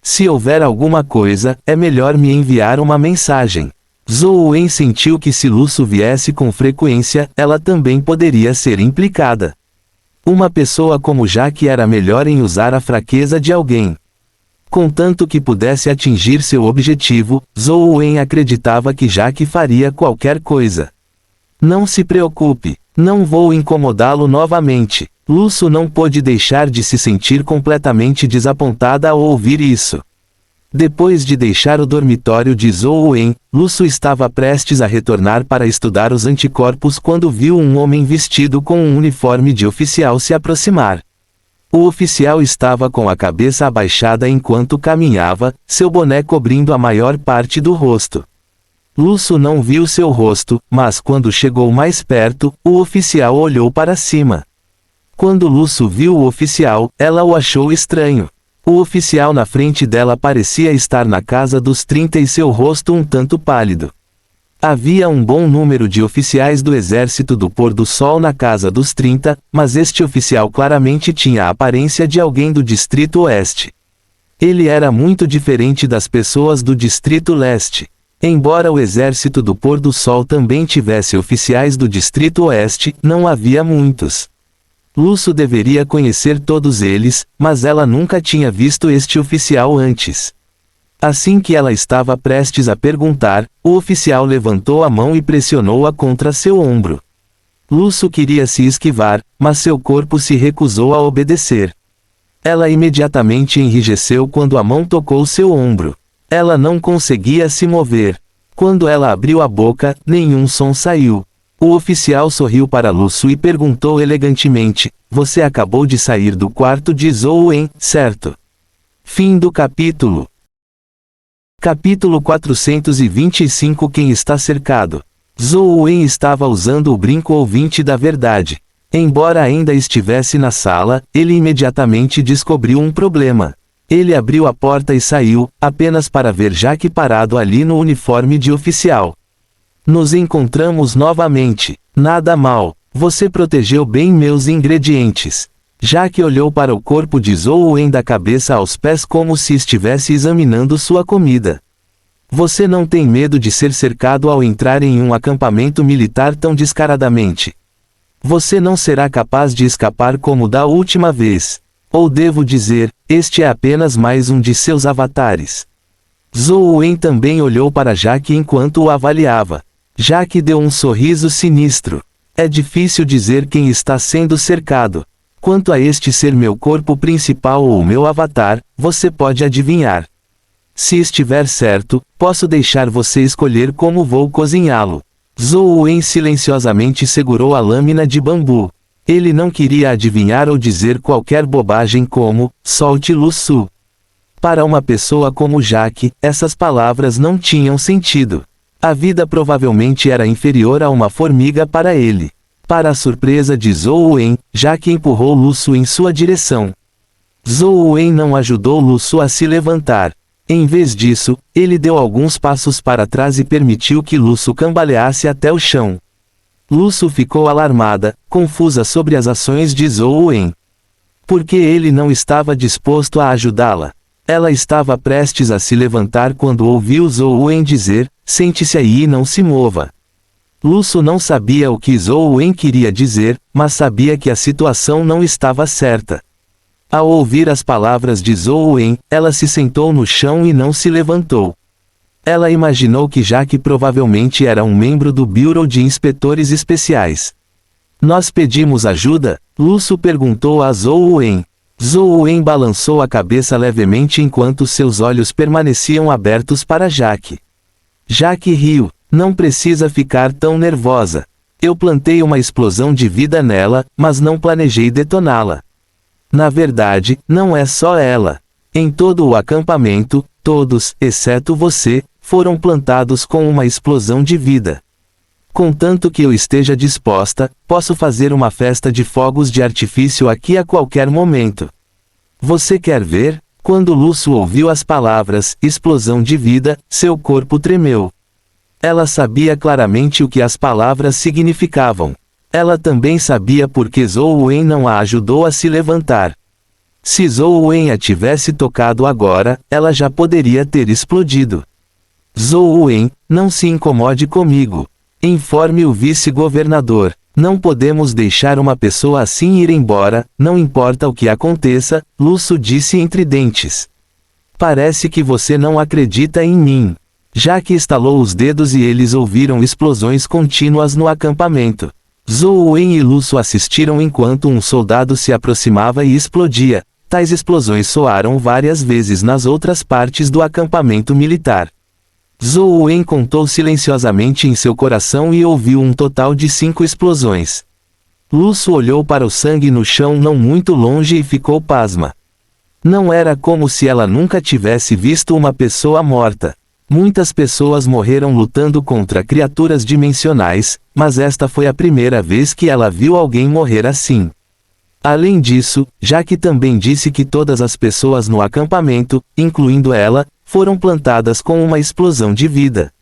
Se houver alguma coisa, é melhor me enviar uma mensagem. Zhou Wen sentiu que se Lusu viesse com frequência, ela também poderia ser implicada. Uma pessoa como Jaque era melhor em usar a fraqueza de alguém. Contanto que pudesse atingir seu objetivo, Zhou Wen acreditava que Jaque faria qualquer coisa. Não se preocupe, não vou incomodá-lo novamente. Lusu não pôde deixar de se sentir completamente desapontada ao ouvir isso. Depois de deixar o dormitório de Zhou Wen, Lusu estava prestes a retornar para estudar os anticorpos quando viu um homem vestido com um uniforme de oficial se aproximar. O oficial estava com a cabeça abaixada enquanto caminhava, seu boné cobrindo a maior parte do rosto. Lusu não viu seu rosto, mas quando chegou mais perto, o oficial olhou para cima. Quando Lusu viu o oficial, ela o achou estranho. O oficial na frente dela parecia estar na casa dos 30 e seu rosto um tanto pálido. Havia um bom número de oficiais do exército do pôr do sol na casa dos 30, mas este oficial claramente tinha a aparência de alguém do Distrito Oeste. Ele era muito diferente das pessoas do Distrito Leste. Embora o exército do pôr do sol também tivesse oficiais do Distrito Oeste, não havia muitos. Lusu deveria conhecer todos eles, mas ela nunca tinha visto este oficial antes. Assim que ela estava prestes a perguntar, o oficial levantou a mão e pressionou-a contra seu ombro. Lusu queria se esquivar, mas seu corpo se recusou a obedecer. Ela imediatamente enrijeceu quando a mão tocou seu ombro. Ela não conseguia se mover. Quando ela abriu a boca, nenhum som saiu. O oficial sorriu para Lusu e perguntou elegantemente, você acabou de sair do quarto de Zhou Wen, certo? Fim do capítulo. Capítulo 425 Quem está cercado. Zhou Wen estava usando o brinco ouvinte da verdade. Embora ainda estivesse na sala, ele imediatamente descobriu um problema. Ele abriu a porta e saiu, apenas para ver Jaque parado ali no uniforme de oficial. Nos encontramos novamente. Nada mal. Você protegeu bem meus ingredientes. Jaque olhou para o corpo de Zhou Wen da cabeça aos pés como se estivesse examinando sua comida. Você não tem medo de ser cercado ao entrar em um acampamento militar tão descaradamente. Você não será capaz de escapar como da última vez. Ou devo dizer, este é apenas mais um de seus avatares. Zhou Wen também olhou para Jaque enquanto o avaliava. Jaque deu um sorriso sinistro. É difícil dizer quem está sendo cercado. Quanto a este ser meu corpo principal ou meu avatar, você pode adivinhar. Se estiver certo, posso deixar você escolher como vou cozinhá-lo. Zhou Wen silenciosamente segurou a lâmina de bambu. Ele não queria adivinhar ou dizer qualquer bobagem como, solte Lu Su. Para uma pessoa como Jaque, essas palavras não tinham sentido. A vida provavelmente era inferior a uma formiga para ele. Para a surpresa de Zhou Wen, Jaque empurrou Lu Su em sua direção. Zhou Wen não ajudou Lu Su a se levantar. Em vez disso, ele deu alguns passos para trás e permitiu que Lu Su cambaleasse até o chão. Lu Su ficou alarmada, confusa sobre as ações de Zhou Wen. Porque ele não estava disposto a ajudá-la. Ela estava prestes a se levantar quando ouviu Zhou Wen dizer, sente-se aí e não se mova. Lu Su não sabia o que Zhou Wen queria dizer, mas sabia que a situação não estava certa. Ao ouvir as palavras de Zhou Wen, ela se sentou no chão e não se levantou. Ela imaginou que Jaque provavelmente era um membro do Bureau de Inspetores Especiais. Nós pedimos ajuda? Lu Su perguntou a Zhou Wen. Zhou Wen balançou a cabeça levemente enquanto seus olhos permaneciam abertos para Jaque. Jaque riu. Não precisa ficar tão nervosa. Eu plantei uma explosão de vida nela, mas não planejei detoná-la. Na verdade, não é só ela. Em todo o acampamento, todos, exceto você, foram plantados com uma explosão de vida. Contanto que eu esteja disposta, posso fazer uma festa de fogos de artifício aqui a qualquer momento. Você quer ver? Quando Lu Su ouviu as palavras, explosão de vida, seu corpo tremeu. Ela sabia claramente o que as palavras significavam. Ela também sabia por que Zhou Wen não a ajudou a se levantar. Se Zhou Wen a tivesse tocado agora, ela já poderia ter explodido. Zhou Wen, não se incomode comigo. Informe o vice-governador. Não podemos deixar uma pessoa assim ir embora, não importa o que aconteça, Lu Su disse entre dentes. Parece que você não acredita em mim. Jaque estalou os dedos e eles ouviram explosões contínuas no acampamento. Zhou Wen e Lu Su assistiram enquanto um soldado se aproximava e explodia. Tais explosões soaram várias vezes nas outras partes do acampamento militar. Zhou Wen contou silenciosamente em seu coração e ouviu um total de 5 explosões. Lu Su olhou para o sangue no chão não muito longe e ficou pasma. Não era como se ela nunca tivesse visto uma pessoa morta. Muitas pessoas morreram lutando contra criaturas dimensionais, mas esta foi a primeira vez que ela viu alguém morrer assim. Além disso, Jaque também disse que todas as pessoas no acampamento, incluindo ela, foram plantadas com uma explosão de vida.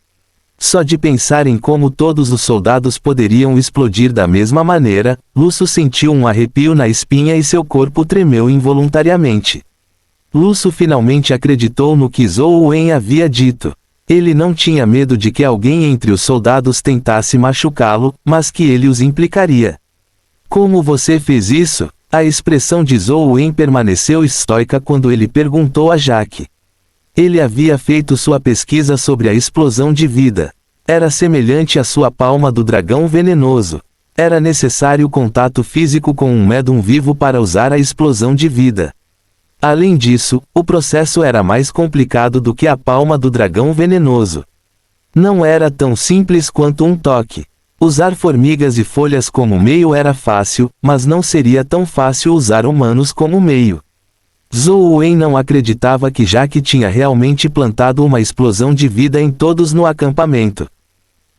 Só de pensar em como todos os soldados poderiam explodir da mesma maneira, Lu Su sentiu um arrepio na espinha e seu corpo tremeu involuntariamente. Lu Su finalmente acreditou no que Zhou Wen havia dito. Ele não tinha medo de que alguém entre os soldados tentasse machucá-lo, mas que ele os implicaria. Como você fez isso? A expressão de Zhou Wen permaneceu estoica quando ele perguntou a Jaque. Ele havia feito sua pesquisa sobre a explosão de vida. Era semelhante à sua palma do dragão venenoso. Era necessário contato físico com um médium vivo para usar a explosão de vida. Além disso, o processo era mais complicado do que a palma do dragão venenoso. Não era tão simples quanto um toque. Usar formigas e folhas como meio era fácil, mas não seria tão fácil usar humanos como meio. Zhou Wen não acreditava que Jaque tinha realmente plantado uma explosão de vida em todos no acampamento.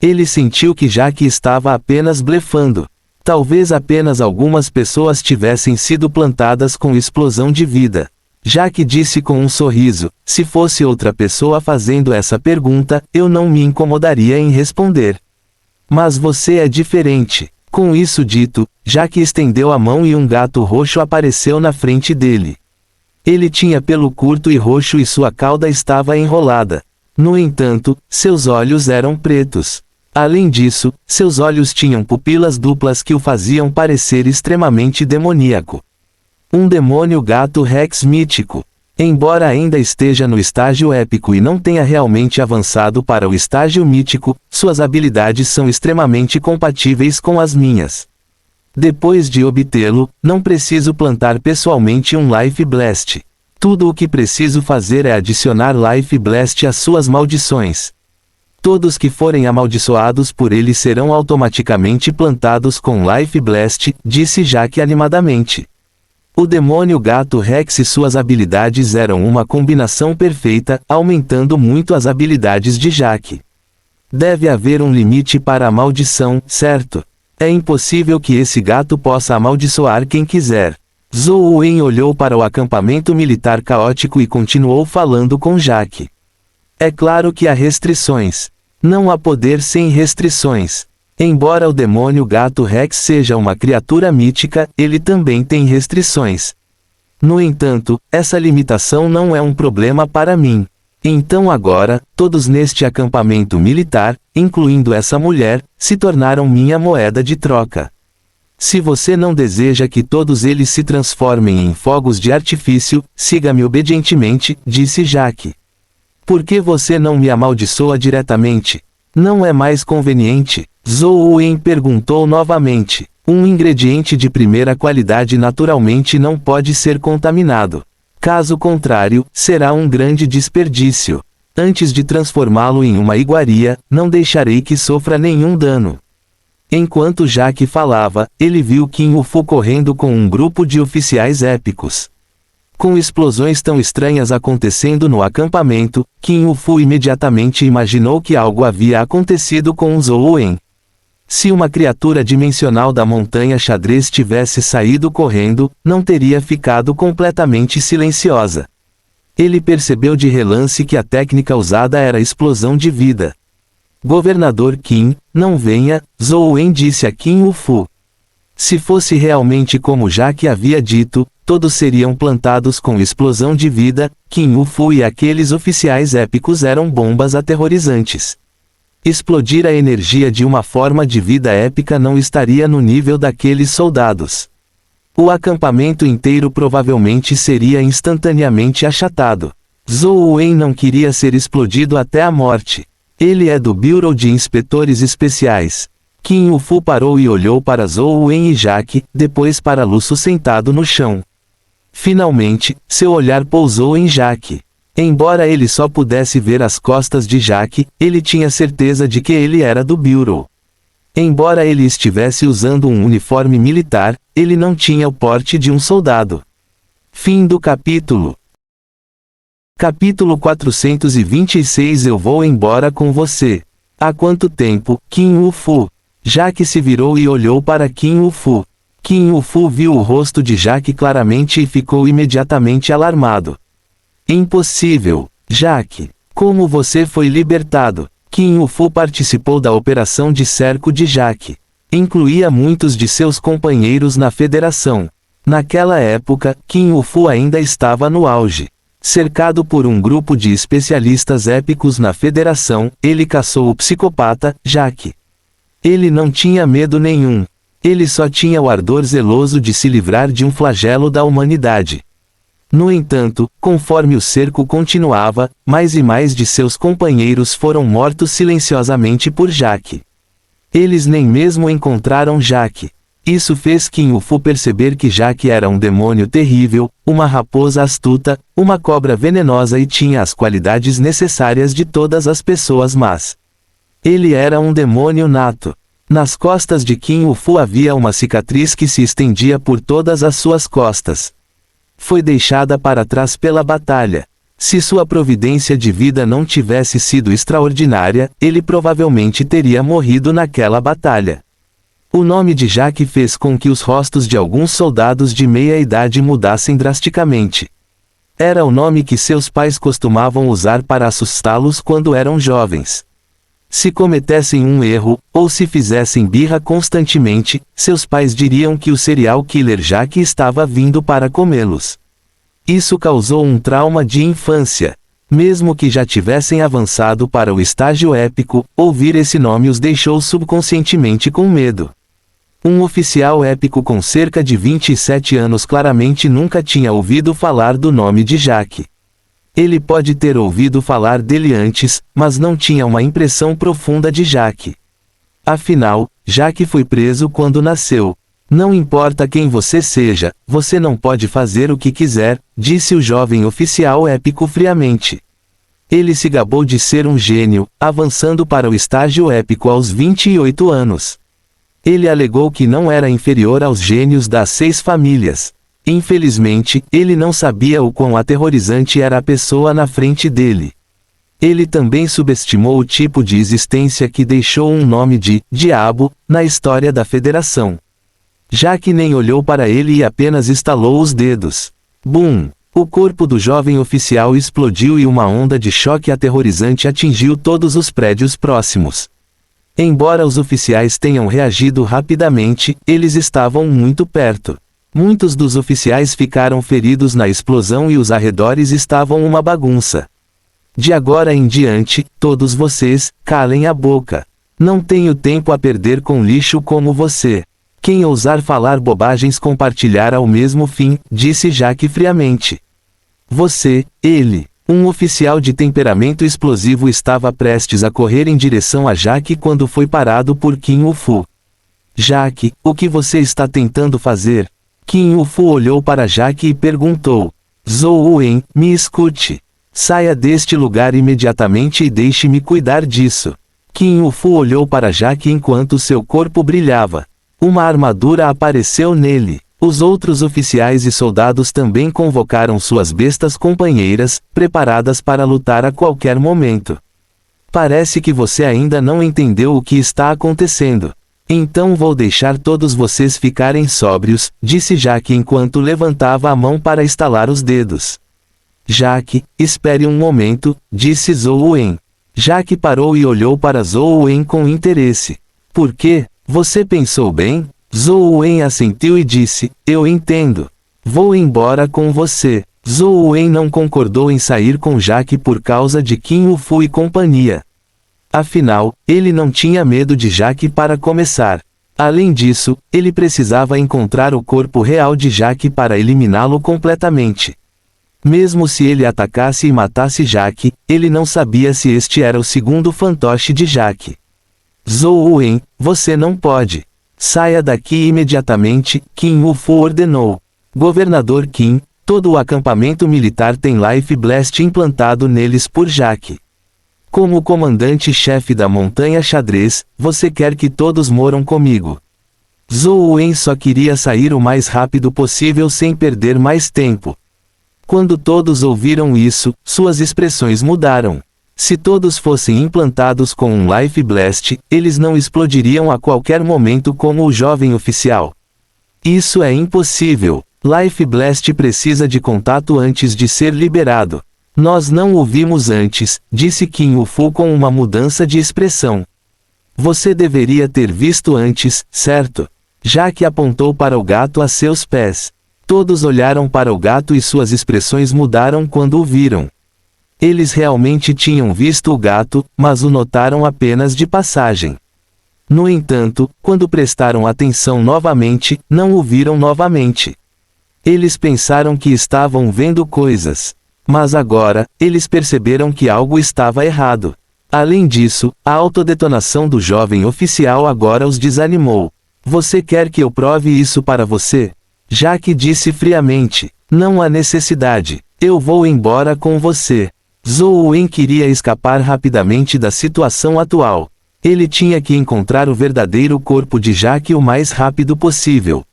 Ele sentiu que Jaque estava apenas blefando. Talvez apenas algumas pessoas tivessem sido plantadas com explosão de vida. Jaque disse com um sorriso: se fosse outra pessoa fazendo essa pergunta, eu não me incomodaria em responder. Mas você é diferente. Com isso dito, Jaque estendeu a mão e um gato roxo apareceu na frente dele. Ele tinha pelo curto e roxo e sua cauda estava enrolada. No entanto, seus olhos eram pretos. Além disso, seus olhos tinham pupilas duplas que o faziam parecer extremamente demoníaco. Um demônio gato Rex mítico. Embora ainda esteja no estágio épico e não tenha realmente avançado para o estágio mítico, suas habilidades são extremamente compatíveis com as minhas. Depois de obtê-lo, não preciso plantar pessoalmente um Life Blast. Tudo o que preciso fazer é adicionar Life Blast às suas maldições. Todos que forem amaldiçoados por ele serão automaticamente plantados com Life Blast, disse Jaque animadamente. O demônio gato Rex e suas habilidades eram uma combinação perfeita, aumentando muito as habilidades de Jaque. Deve haver um limite para a maldição, certo? É impossível que esse gato possa amaldiçoar quem quiser. Zhou Wen olhou para o acampamento militar caótico e continuou falando com Jaque. É claro que há restrições. Não há poder sem restrições. Embora o demônio gato Rex seja uma criatura mítica, ele também tem restrições. No entanto, essa limitação não é um problema para mim. Então agora, todos neste acampamento militar, incluindo essa mulher, se tornaram minha moeda de troca. Se você não deseja que todos eles se transformem em fogos de artifício, siga-me obedientemente, disse Jaque. Por que você não me amaldiçoa diretamente? Não é mais conveniente? Zhou Wen perguntou novamente. Um ingrediente de primeira qualidade naturalmente não pode ser contaminado. Caso contrário, será um grande desperdício. Antes de transformá-lo em uma iguaria, não deixarei que sofra nenhum dano. Enquanto Jaque falava, ele viu Qin Wufu correndo com um grupo de oficiais épicos. Com explosões tão estranhas acontecendo no acampamento, Qin Wufu imediatamente imaginou que algo havia acontecido com Zhou Wen. Se uma criatura dimensional da montanha xadrez tivesse saído correndo, não teria ficado completamente silenciosa. Ele percebeu de relance que a técnica usada era explosão de vida. Governador Qin, não venha, Zhou Wen disse a Qin Wufu. Se fosse realmente como Jaque havia dito, todos seriam plantados com explosão de vida. Qin Wufu e aqueles oficiais épicos eram bombas aterrorizantes. Explodir a energia de uma forma de vida épica não estaria no nível daqueles soldados. O acampamento inteiro provavelmente seria instantaneamente achatado. Zhou Wen não queria ser explodido até a morte. Ele é do Bureau de Inspetores Especiais. Qin Wufu parou e olhou para Zhou Wen e Jaque, depois para Luço sentado no chão. Finalmente, seu olhar pousou em Jaque. Embora ele só pudesse ver as costas de Jaque, ele tinha certeza de que ele era do Bureau. Embora ele estivesse usando um uniforme militar, ele não tinha o porte de um soldado. Fim do capítulo. Capítulo 426. Eu vou embora com você. Há quanto tempo, Qin Wufu? Jaque se virou e olhou para Qin Wufu. Qin Wufu viu o rosto de Jaque claramente e ficou imediatamente alarmado. Impossível, Jaque. Como você foi libertado? Qin Wufu participou da operação de cerco de Jaque. Incluía muitos de seus companheiros na federação. Naquela época, Qin Wufu ainda estava no auge. Cercado por um grupo de especialistas épicos na federação, ele caçou o psicopata, Jaque. Ele não tinha medo nenhum. Ele só tinha o ardor zeloso de se livrar de um flagelo da humanidade. No entanto, conforme o cerco continuava, mais e mais de seus companheiros foram mortos silenciosamente por Jaque. Eles nem mesmo encontraram Jaque. Isso fez Qin Wufu perceber que Jaque era um demônio terrível, uma raposa astuta, uma cobra venenosa e tinha as qualidades necessárias de todas as pessoas más. Ele era um demônio nato. Nas costas de Qin Wufu havia uma cicatriz que se estendia por todas as suas costas. Foi deixada para trás pela batalha. Se sua providência de vida não tivesse sido extraordinária, ele provavelmente teria morrido naquela batalha. O nome de Jacques fez com que os rostos de alguns soldados de meia-idade mudassem drasticamente. Era o nome que seus pais costumavam usar para assustá-los quando eram jovens. Se cometessem um erro, ou se fizessem birra constantemente, seus pais diriam que o serial killer Jacques estava vindo para comê-los. Isso causou um trauma de infância. Mesmo que já tivessem avançado para o estágio épico, ouvir esse nome os deixou subconscientemente com medo. Um oficial épico com cerca de 27 anos claramente nunca tinha ouvido falar do nome de Jacques. Ele pode ter ouvido falar dele antes, mas não tinha uma impressão profunda de Jacques. Afinal, Jacques foi preso quando nasceu. Não importa quem você seja, você não pode fazer o que quiser, disse o jovem oficial épico friamente. Ele se gabou de ser um gênio, avançando para o estágio épico aos 28 anos. Ele alegou que não era inferior aos gênios das 6 famílias. Infelizmente, ele não sabia o quão aterrorizante era a pessoa na frente dele. Ele também subestimou o tipo de existência que deixou um nome de diabo na história da Federação. Jacques nem olhou para ele e apenas estalou os dedos. Bum! O corpo do jovem oficial explodiu e uma onda de choque aterrorizante atingiu todos os prédios próximos. Embora os oficiais tenham reagido rapidamente, eles estavam muito perto. Muitos dos oficiais ficaram feridos na explosão e os arredores estavam uma bagunça. De agora em diante, todos vocês, calem a boca. Não tenho tempo a perder com lixo como você. Quem ousar falar bobagens compartilhará o mesmo fim, disse Jacques friamente. Você, ele. Um oficial de temperamento explosivo estava prestes a correr em direção a Jacques quando foi parado por Qin Wufu. Jacques, o que você está tentando fazer? Qin Wufu olhou para Jacques e perguntou. Zhou Wen, me escute. Saia deste lugar imediatamente e deixe-me cuidar disso. Qin Wufu olhou para Jacques enquanto seu corpo brilhava. Uma armadura apareceu nele. Os outros oficiais e soldados também convocaram suas bestas companheiras, preparadas para lutar a qualquer momento. Parece que você ainda não entendeu o que está acontecendo. Então vou deixar todos vocês ficarem sóbrios, disse Jacques enquanto levantava a mão para estalar os dedos. Jacques, espere um momento, disse Zhou Wen. Jacques parou e olhou para Zhou Wen com interesse. Por quê? Você pensou bem? Zhou Wen assentiu e disse, eu entendo. Vou embora com você. Zhou Wen não concordou em sair com Jacques por causa de Qin Wufu e companhia. Afinal, ele não tinha medo de Jacques para começar. Além disso, ele precisava encontrar o corpo real de Jacques para eliminá-lo completamente. Mesmo se ele atacasse e matasse Jacques, ele não sabia se este era o segundo fantoche de Jacques. Zhou Wen, você não pode. Saia daqui imediatamente, Qin Wufu ordenou. Governador Qin, todo o acampamento militar tem Life Blast implantado neles por Jacques. Como comandante-chefe da Montanha Xadrez, você quer que todos moram comigo. Zhou Wen só queria sair o mais rápido possível sem perder mais tempo. Quando todos ouviram isso, suas expressões mudaram. Se todos fossem implantados com um Life Blast, eles não explodiriam a qualquer momento como o jovem oficial. Isso é impossível. Life Blast precisa de contato antes de ser liberado. Nós não o vimos antes, disse Qin Wufu com uma mudança de expressão. Você deveria ter visto antes, certo? Jacques apontou para o gato a seus pés. Todos olharam para o gato e suas expressões mudaram quando o viram. Eles realmente tinham visto o gato, mas o notaram apenas de passagem. No entanto, quando prestaram atenção novamente, não o viram novamente. Eles pensaram que estavam vendo coisas. Mas agora, eles perceberam que algo estava errado. Além disso, a autodetonação do jovem oficial agora os desanimou. Você quer que eu prove isso para você? Jacques disse friamente. Não há necessidade. Eu vou embora com você. Zhou Wen queria escapar rapidamente da situação atual. Ele tinha que encontrar o verdadeiro corpo de Jacques o mais rápido possível.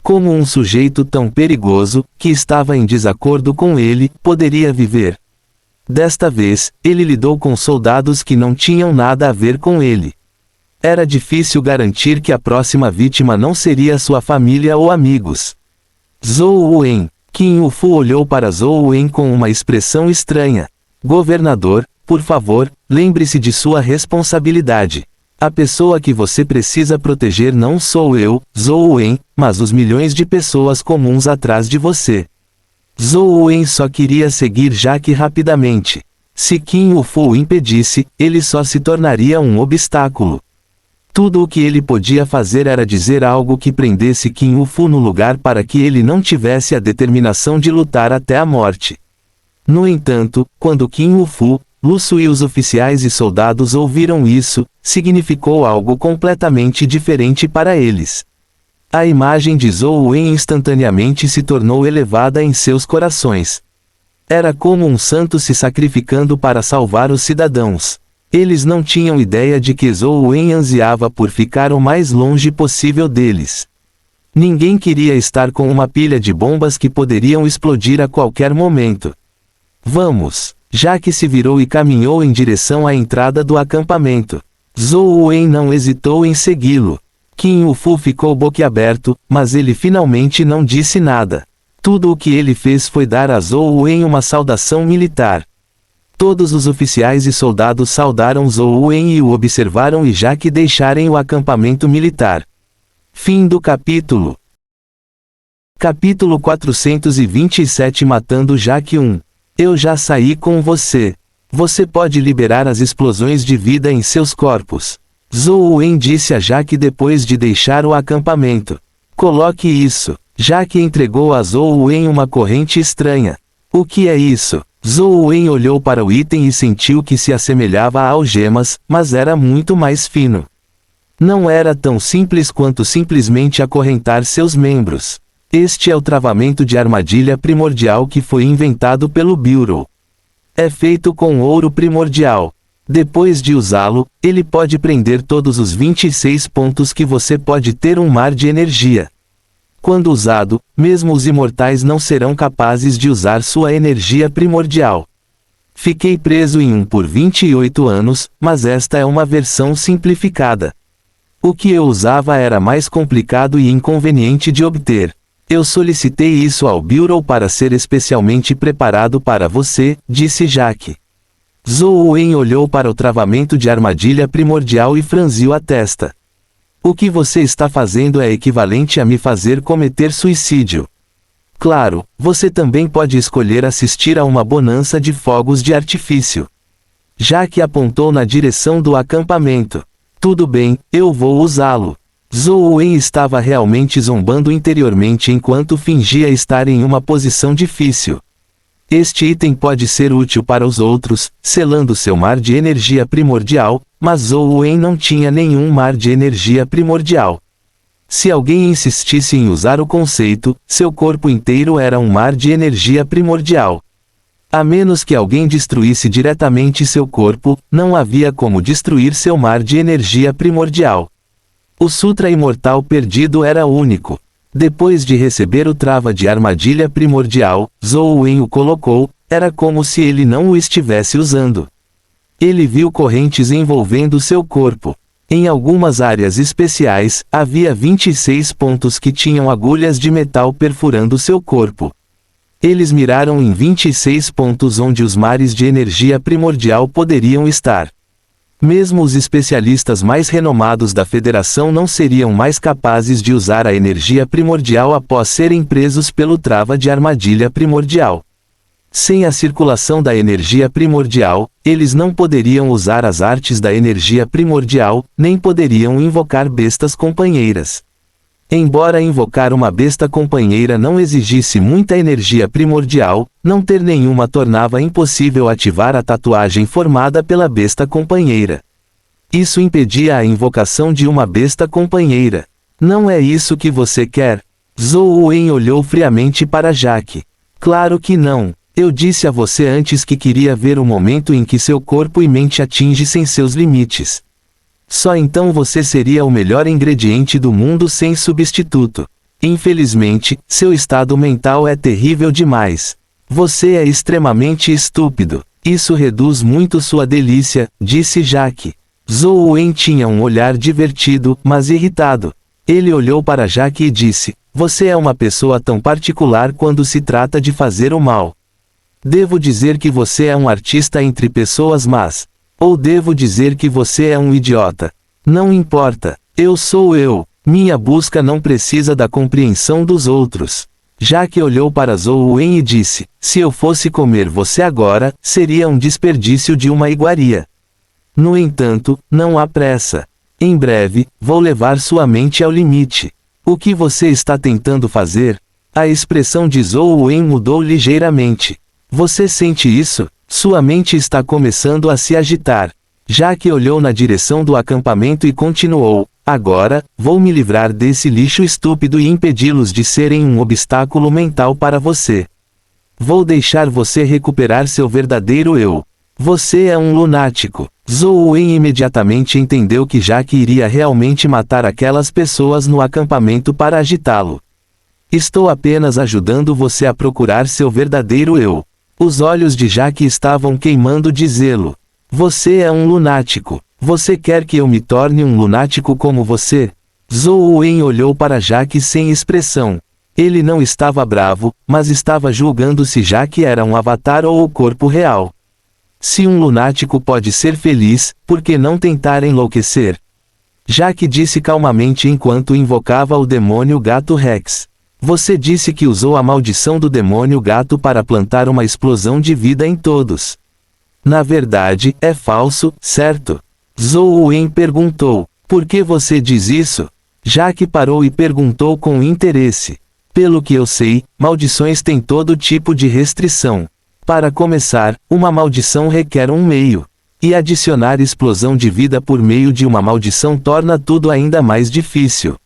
Como um sujeito tão perigoso, que estava em desacordo com ele, poderia viver? Desta vez, ele lidou com soldados que não tinham nada a ver com ele. Era difícil garantir que a próxima vítima não seria sua família ou amigos. Zhou Wen. Qin Yufu olhou para Zhou Wen com uma expressão estranha. Governador, por favor, lembre-se de sua responsabilidade. A pessoa que você precisa proteger não sou eu, Zhou Wen, mas os milhões de pessoas comuns atrás de você. Zhou Wen só queria seguir Jaque rapidamente. Se Qin Yufu o impedisse, ele só se tornaria um obstáculo. Tudo o que ele podia fazer era dizer algo que prendesse Qin Yufu no lugar para que ele não tivesse a determinação de lutar até a morte. No entanto, quando Qin Yufu, Lu Su e os oficiais e soldados ouviram isso, significou algo completamente diferente para eles. A imagem de Zhou Wen instantaneamente se tornou elevada em seus corações. Era como um santo se sacrificando para salvar os cidadãos. Eles não tinham ideia de que Zhou Wen ansiava por ficar o mais longe possível deles. Ninguém queria estar com uma pilha de bombas que poderiam explodir a qualquer momento. Vamos! Jaque se virou e caminhou em direção à entrada do acampamento. Zhou Wen não hesitou em segui-lo. Qin Yufu ficou boquiaberto, mas ele finalmente não disse nada. Tudo o que ele fez foi dar a Zhou Wen uma saudação militar. Todos os oficiais e soldados saudaram Zhou Wen e o observaram e Jaque deixarem o acampamento militar. Fim do capítulo. Capítulo 427 Matando Jaque 1. Eu já saí com você. Você pode liberar as explosões de vida em seus corpos. Zhou Wen disse a Jaque depois de deixar o acampamento. Coloque isso. Jaque entregou a Zhou Wen uma corrente estranha. O que é isso? Zhou Wen olhou para o item e sentiu que se assemelhava a algemas, mas era muito mais fino. Não era tão simples quanto simplesmente acorrentar seus membros. Este é o travamento de armadilha primordial que foi inventado pelo Bureau. É feito com ouro primordial. Depois de usá-lo, ele pode prender todos os 26 pontos que você pode ter um mar de energia. Quando usado, mesmo os imortais não serão capazes de usar sua energia primordial. Fiquei preso em um por 28 anos, mas esta é uma versão simplificada. O que eu usava era mais complicado e inconveniente de obter. Eu solicitei isso ao Bureau para ser especialmente preparado para você, disse Jaque. Zhou Wen olhou para o travamento de armadilha primordial e franziu a testa. O que você está fazendo é equivalente a me fazer cometer suicídio. Claro, você também pode escolher assistir a uma bonança de fogos de artifício. Jaque apontou na direção do acampamento. Tudo bem, eu vou usá-lo. Zhou Wen estava realmente zombando interiormente enquanto fingia estar em uma posição difícil. Este item pode ser útil para os outros, selando seu mar de energia primordial, mas Zhou Wen não tinha nenhum mar de energia primordial. Se alguém insistisse em usar o conceito, seu corpo inteiro era um mar de energia primordial. A menos que alguém destruísse diretamente seu corpo, não havia como destruir seu mar de energia primordial. O Sutra Imortal perdido era único. Depois de receber o trava de armadilha primordial, Zhou Wen o colocou, era como se ele não o estivesse usando. Ele viu correntes envolvendo seu corpo. Em algumas áreas especiais, havia 26 pontos que tinham agulhas de metal perfurando seu corpo. Eles miraram em 26 pontos onde os mares de energia primordial poderiam estar. Mesmo os especialistas mais renomados da Federação não seriam mais capazes de usar a energia primordial após serem presos pelo trava de armadilha primordial. Sem a circulação da energia primordial, eles não poderiam usar as artes da energia primordial, nem poderiam invocar bestas companheiras. Embora invocar uma besta companheira não exigisse muita energia primordial, não ter nenhuma tornava impossível ativar a tatuagem formada pela besta companheira. Isso impedia a invocação de uma besta companheira. Não é isso que você quer? Zhou Wen olhou friamente para Jaque. Claro que não. Eu disse a você antes que queria ver o momento em que seu corpo e mente atingissem seus limites. Só então você seria o melhor ingrediente do mundo sem substituto. Infelizmente, seu estado mental é terrível demais. Você é extremamente estúpido. Isso reduz muito sua delícia, disse Jaque. Zhou Wen tinha um olhar divertido, mas irritado. Ele olhou para Jaque e disse, você é uma pessoa tão particular quando se trata de fazer o mal. Devo dizer que você é um artista entre pessoas más. Ou devo dizer que você é um idiota. Não importa, eu sou eu. Minha busca não precisa da compreensão dos outros. Jaque olhou para Zhou Wen e disse, se eu fosse comer você agora, seria um desperdício de uma iguaria. No entanto, não há pressa. Em breve, vou levar sua mente ao limite. O que você está tentando fazer? A expressão de Zhou Wen mudou ligeiramente. Você sente isso? Sua mente está começando a se agitar. Jaque olhou na direção do acampamento e continuou, agora, vou me livrar desse lixo estúpido e impedi-los de serem um obstáculo mental para você. Vou deixar você recuperar seu verdadeiro eu. Você é um lunático. Zhou Wen imediatamente entendeu que Jaque iria realmente matar aquelas pessoas no acampamento para agitá-lo. Estou apenas ajudando você a procurar seu verdadeiro eu. Os olhos de Jaque estavam queimando de zelo. Você é um lunático. Você quer que eu me torne um lunático como você? Zhou Wen olhou para Jaque sem expressão. Ele não estava bravo, mas estava julgando se Jaque era um avatar ou o corpo real. Se um lunático pode ser feliz, por que não tentar enlouquecer? Jaque disse calmamente enquanto invocava o demônio gato Rex. Você disse que usou a maldição do demônio gato para plantar uma explosão de vida em todos. Na verdade, é falso, certo? Zhou Wen perguntou. Por que você diz isso? Jaque parou e perguntou com interesse. Pelo que eu sei, maldições têm todo tipo de restrição. Para começar, uma maldição requer um meio. E adicionar explosão de vida por meio de uma maldição torna tudo ainda mais difícil.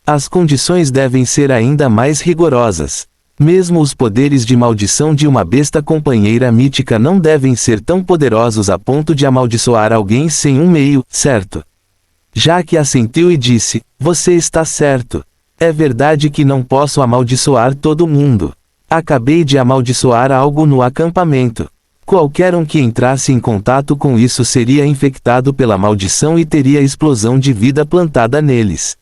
As condições devem ser ainda mais rigorosas. Mesmo os poderes de maldição de uma besta companheira mítica não devem ser tão poderosos a ponto de amaldiçoar alguém sem um meio, certo? Jaque assentiu e disse, você está certo. É verdade que não posso amaldiçoar todo mundo. Acabei de amaldiçoar algo no acampamento. Qualquer um que entrasse em contato com isso seria infectado pela maldição e teria explosão de vida plantada neles.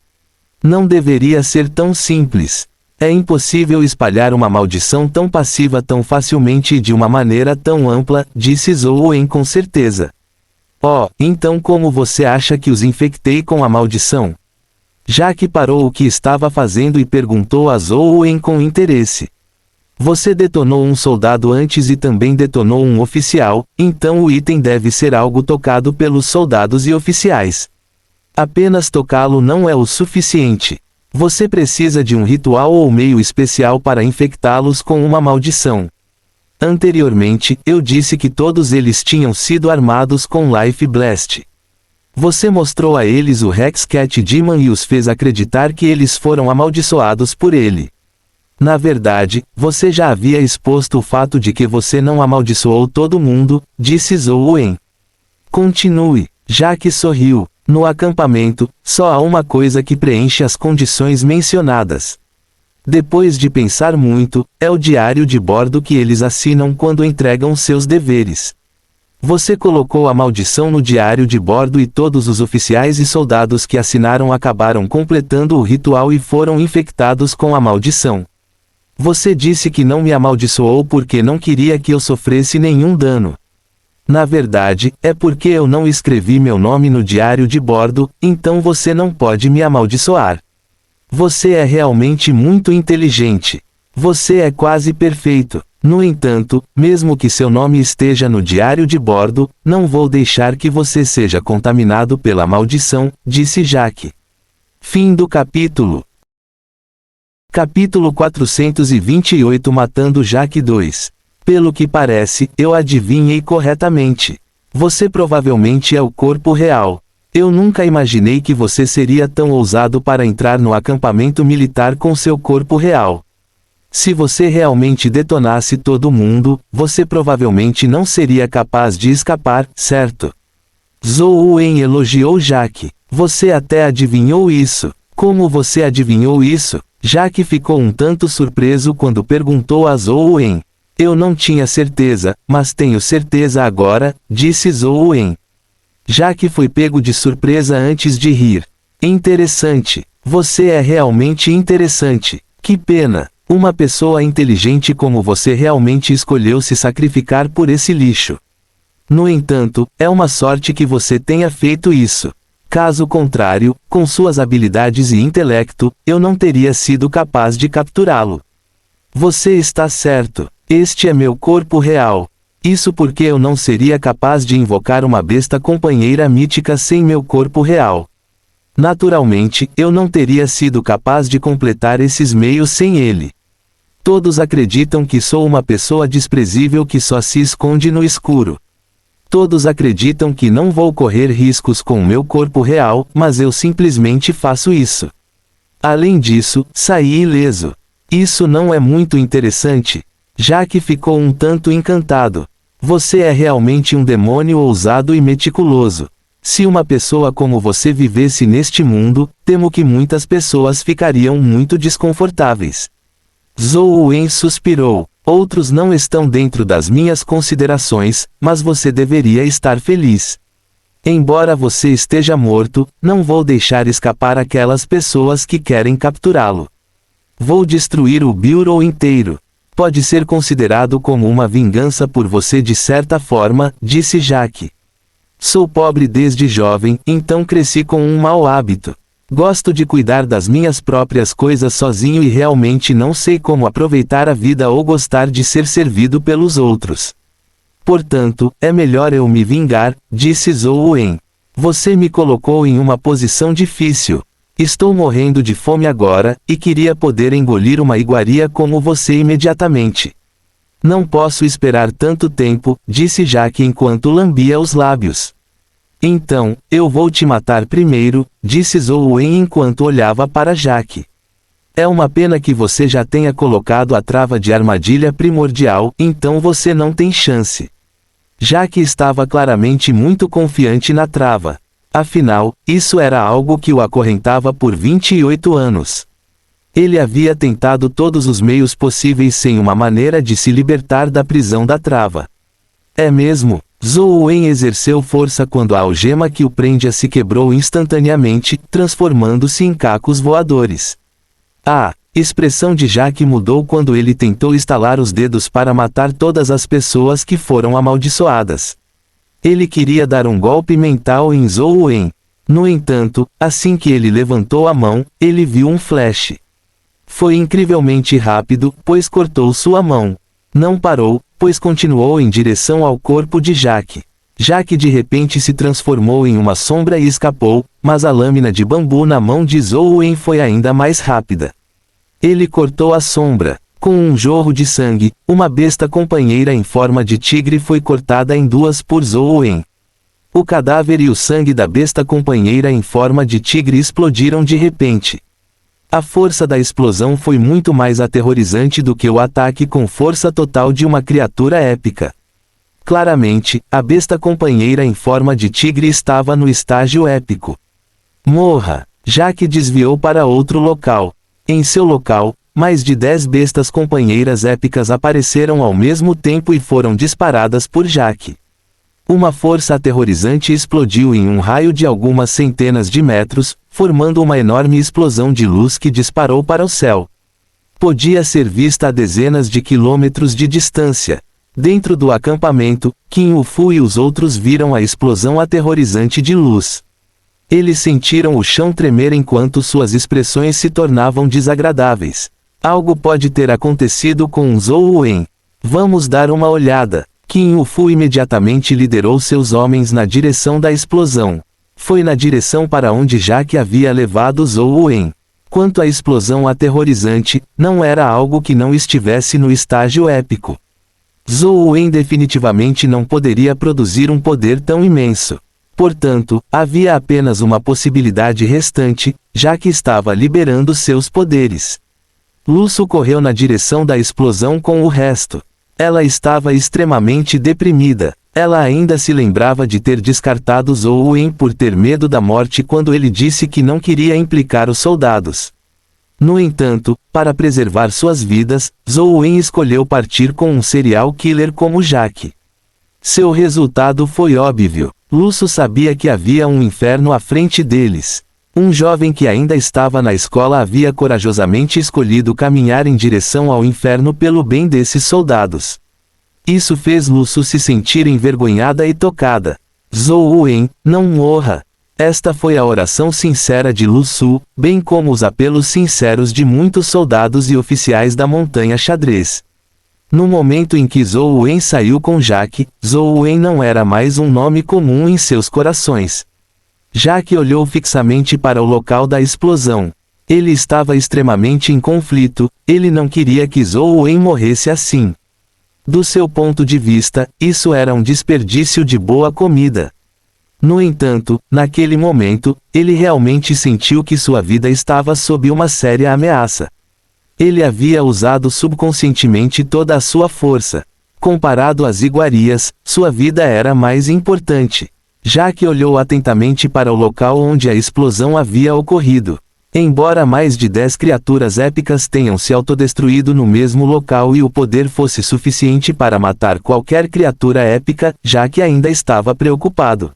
Não deveria ser tão simples. É impossível espalhar uma maldição tão passiva tão facilmente e de uma maneira tão ampla, disse Zhou Wen com certeza. Oh, então como você acha que os infectei com a maldição? Jaque parou o que estava fazendo e perguntou a Zhou Wen com interesse. Você detonou um soldado antes e também detonou um oficial, então o item deve ser algo tocado pelos soldados e oficiais. Apenas tocá-lo não é o suficiente. Você precisa de um ritual ou meio especial para infectá-los com uma maldição. Anteriormente, eu disse que todos eles tinham sido armados com Life Blast. Você mostrou a eles o Hexcat Demon e os fez acreditar que eles foram amaldiçoados por ele. Na verdade, você já havia exposto o fato de que você não amaldiçoou todo mundo, disse Zhou Wen. Continue. Jaque sorriu. No acampamento, só há uma coisa que preenche as condições mencionadas. Depois de pensar muito, é o diário de bordo que eles assinam quando entregam seus deveres. Você colocou a maldição no diário de bordo e todos os oficiais e soldados que assinaram acabaram completando o ritual e foram infectados com a maldição. Você disse que não me amaldiçoou porque não queria que eu sofresse nenhum dano. Na verdade, é porque eu não escrevi meu nome no diário de bordo, então você não pode me amaldiçoar. Você é realmente muito inteligente. Você é quase perfeito. No entanto, mesmo que seu nome esteja no diário de bordo, não vou deixar que você seja contaminado pela maldição, disse Jaque. Fim do capítulo. Capítulo 428 Matando Jaque 2. Pelo que parece, eu adivinhei corretamente. Você provavelmente é o corpo real. Eu nunca imaginei que você seria tão ousado para entrar no acampamento militar com seu corpo real. Se você realmente detonasse todo mundo, você provavelmente não seria capaz de escapar, certo? Zhou Wen elogiou Jaque. Você até adivinhou isso. Como você adivinhou isso? Jaque ficou um tanto surpreso quando perguntou a Zhou Wen. Eu não tinha certeza, mas tenho certeza agora, disse Zhou Wen. Jaque foi pego de surpresa antes de rir. Interessante. Você é realmente interessante. Que pena. Uma pessoa inteligente como você realmente escolheu se sacrificar por esse lixo. No entanto, é uma sorte que você tenha feito isso. Caso contrário, com suas habilidades e intelecto, eu não teria sido capaz de capturá-lo. Você está certo. Este é meu corpo real. Isso porque eu não seria capaz de invocar uma besta companheira mítica sem meu corpo real. Naturalmente, eu não teria sido capaz de completar esses meios sem ele. Todos acreditam que sou uma pessoa desprezível que só se esconde no escuro. Todos acreditam que não vou correr riscos com o meu corpo real, mas eu simplesmente faço isso. Além disso, saí ileso. Isso não é muito interessante? Jaque ficou um tanto encantado. Você é realmente um demônio ousado e meticuloso. Se uma pessoa como você vivesse neste mundo, temo que muitas pessoas ficariam muito desconfortáveis. Zhou Wen suspirou. Outros não estão dentro das minhas considerações, mas você deveria estar feliz. Embora você esteja morto, não vou deixar escapar aquelas pessoas que querem capturá-lo. Vou destruir o Bureau inteiro. Pode ser considerado como uma vingança por você de certa forma, disse Jaque. Sou pobre desde jovem, então cresci com um mau hábito. Gosto de cuidar das minhas próprias coisas sozinho e realmente não sei como aproveitar a vida ou gostar de ser servido pelos outros. Portanto, é melhor eu me vingar, disse Zhou Wen. Você me colocou em uma posição difícil. Estou morrendo de fome agora, e queria poder engolir uma iguaria como você imediatamente. Não posso esperar tanto tempo, disse Jaque enquanto lambia os lábios. Então, eu vou te matar primeiro, disse Zhou Wen enquanto olhava para Jaque. É uma pena que você já tenha colocado a trava de armadilha primordial, então você não tem chance. Jaque estava claramente muito confiante na trava. Afinal, isso era algo que o acorrentava por 28 anos. Ele havia tentado todos os meios possíveis sem uma maneira de se libertar da prisão da trava. É mesmo? Zhou Wen exerceu força quando a algema que o prendia se quebrou instantaneamente, transformando-se em cacos voadores. A expressão de Jaque mudou quando ele tentou estalar os dedos para matar todas as pessoas que foram amaldiçoadas. Ele queria dar um golpe mental em Zhou Wen. No entanto, assim que ele levantou a mão, ele viu um flash. Foi incrivelmente rápido, pois cortou sua mão. Não parou, pois continuou em direção ao corpo de Jaque. Jaque de repente se transformou em uma sombra e escapou, mas a lâmina de bambu na mão de Zhou Wen foi ainda mais rápida. Ele cortou a sombra. Com um jorro de sangue, uma besta companheira em forma de tigre foi cortada em duas por Zhou Wen. O cadáver e o sangue da besta companheira em forma de tigre explodiram de repente. A força da explosão foi muito mais aterrorizante do que o ataque com força total de uma criatura épica. Claramente, a besta companheira em forma de tigre estava no estágio épico. Morra! Jaque desviou para outro local. Em seu local, mais de 10 bestas companheiras épicas apareceram ao mesmo tempo e foram disparadas por Jaque. Uma força aterrorizante explodiu em um raio de algumas centenas de metros, formando uma enorme explosão de luz que disparou para o céu. Podia ser vista a dezenas de quilômetros de distância. Dentro do acampamento, Qin Wufu e os outros viram a explosão aterrorizante de luz. Eles sentiram o chão tremer enquanto suas expressões se tornavam desagradáveis. Algo pode ter acontecido com Zhou Wen. Vamos dar uma olhada. Qin Wufu imediatamente liderou seus homens na direção da explosão. Foi na direção para onde Jaque havia levado Zhou Wen. Quanto à explosão aterrorizante, não era algo que não estivesse no estágio épico. Zhou Wen definitivamente não poderia produzir um poder tão imenso. Portanto, havia apenas uma possibilidade restante, já que estava liberando seus poderes. Luço correu na direção da explosão com o resto. Ela estava extremamente deprimida. Ela ainda se lembrava de ter descartado Zhou Wen por ter medo da morte quando ele disse que não queria implicar os soldados. No entanto, para preservar suas vidas, Zhou Wen escolheu partir com um serial killer como Jack. Seu resultado foi óbvio. Lusso sabia que havia um inferno à frente deles. Um jovem que ainda estava na escola havia corajosamente escolhido caminhar em direção ao inferno pelo bem desses soldados. Isso fez Lusso se sentir envergonhada e tocada. Zhou Wen, não morra. Esta foi a oração sincera de Lusso, bem como os apelos sinceros de muitos soldados e oficiais da Montanha Xadrez. No momento em que Zhou Wen saiu com Jack, Zhou Wen não era mais um nome comum em seus corações. Jack olhou fixamente para o local da explosão. Ele estava extremamente em conflito, ele não queria que Zhou Wen morresse assim. Do seu ponto de vista, isso era um desperdício de boa comida. No entanto, naquele momento, ele realmente sentiu que sua vida estava sob uma séria ameaça. Ele havia usado subconscientemente toda a sua força. Comparado às iguarias, sua vida era mais importante. Jack olhou atentamente para o local onde a explosão havia ocorrido. Embora mais de 10 criaturas épicas tenham se autodestruído no mesmo local e o poder fosse suficiente para matar qualquer criatura épica, Jack ainda estava preocupado.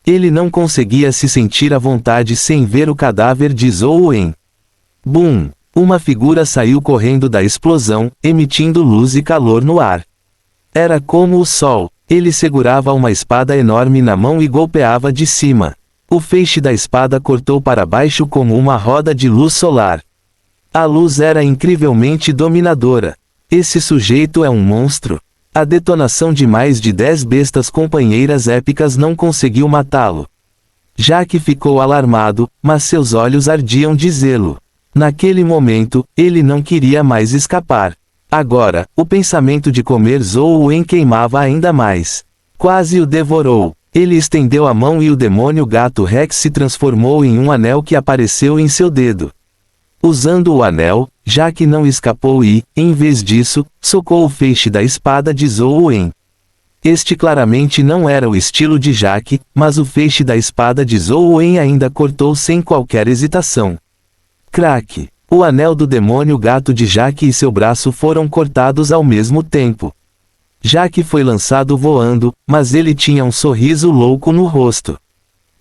Ele não conseguia se sentir à vontade sem ver o cadáver de Zhou Wen. Bum! Uma figura saiu correndo da explosão, emitindo luz e calor no ar. Era como o sol. Ele segurava uma espada enorme na mão e golpeava de cima. O feixe da espada cortou para baixo como uma roda de luz solar. A luz era incrivelmente dominadora. Esse sujeito é um monstro. A detonação de mais de 10 bestas companheiras épicas não conseguiu matá-lo. Jack ficou alarmado, mas seus olhos ardiam de zelo. Naquele momento, ele não queria mais escapar. Agora, o pensamento de comer Zhou Wen queimava ainda mais. Quase o devorou. Ele estendeu a mão e o demônio gato Rex se transformou em um anel que apareceu em seu dedo. Usando o anel, Jack não escapou e, em vez disso, socou o feixe da espada de Zhou Wen. Este claramente não era o estilo de Jack, mas o feixe da espada de Zhou Wen ainda cortou sem qualquer hesitação. Crack! O anel do demônio gato de Jack e seu braço foram cortados ao mesmo tempo. Jack foi lançado voando, mas ele tinha um sorriso louco no rosto.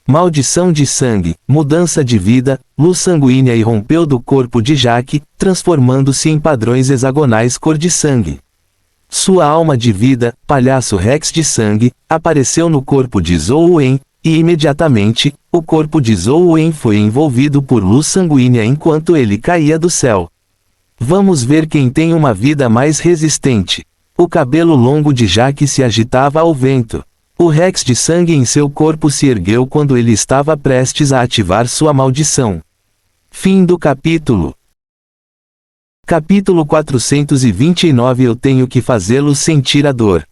Maldição de sangue, mudança de vida, luz sanguínea irrompeu do corpo de Jack, transformando-se em padrões hexagonais cor de sangue. Sua alma de vida, palhaço Rex de sangue, apareceu no corpo de Zhou Wen, e imediatamente, o corpo de Zhou Wen foi envolvido por luz sanguínea enquanto ele caía do céu. Vamos ver quem tem uma vida mais resistente. O cabelo longo de Jack se agitava ao vento. O Rex de sangue em seu corpo se ergueu quando ele estava prestes a ativar sua maldição. Fim do capítulo. Capítulo 429. Eu tenho que fazê-lo sentir a dor.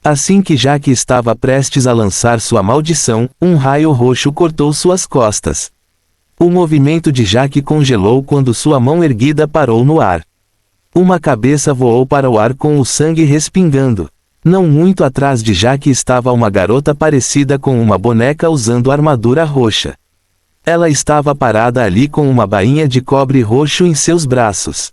Assim que Jack estava prestes a lançar sua maldição, um raio roxo cortou suas costas. O movimento de Jack congelou quando sua mão erguida parou no ar. Uma cabeça voou para o ar com o sangue respingando. Não muito atrás de Jack estava uma garota parecida com uma boneca usando armadura roxa. Ela estava parada ali com uma bainha de cobre roxo em seus braços.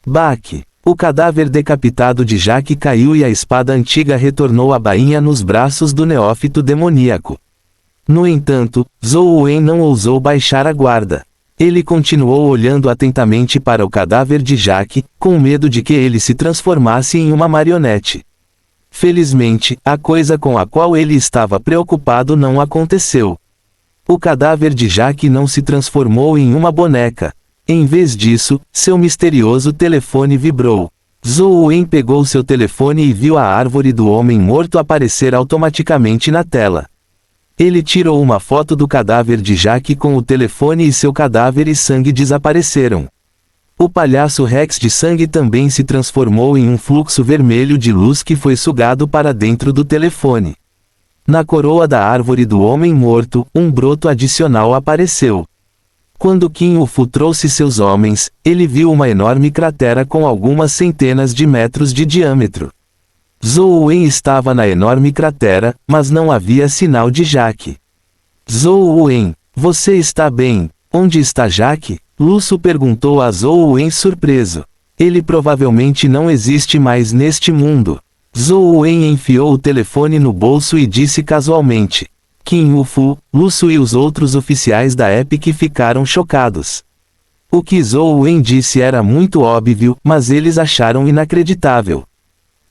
Baque! O cadáver decapitado de Jack caiu e a espada antiga retornou à bainha nos braços do neófito demoníaco. No entanto, Zhou Wen não ousou baixar a guarda. Ele continuou olhando atentamente para o cadáver de Jack, com medo de que ele se transformasse em uma marionete. Felizmente, a coisa com a qual ele estava preocupado não aconteceu. O cadáver de Jack não se transformou em uma boneca. Em vez disso, seu misterioso telefone vibrou. Zhou Wen pegou seu telefone e viu a árvore do homem morto aparecer automaticamente na tela. Ele tirou uma foto do cadáver de Jack com o telefone e seu cadáver e sangue desapareceram. O palhaço Rex de sangue também se transformou em um fluxo vermelho de luz que foi sugado para dentro do telefone. Na coroa da árvore do homem morto, um broto adicional apareceu. Quando Qin Fu trouxe seus homens, ele viu uma enorme cratera com algumas centenas de metros de diâmetro. Zhou Wen estava na enorme cratera, mas não havia sinal de Jack. Zhou Wen, você está bem? Onde está Jack? Lúcio perguntou a Zhou Wen surpreso. Ele provavelmente não existe mais neste mundo. Zhou Wen enfiou o telefone no bolso e disse casualmente. Qin Wufu, Lúcio e os outros oficiais da Epic ficaram chocados. O que Zhou Wen disse era muito óbvio, mas eles acharam inacreditável.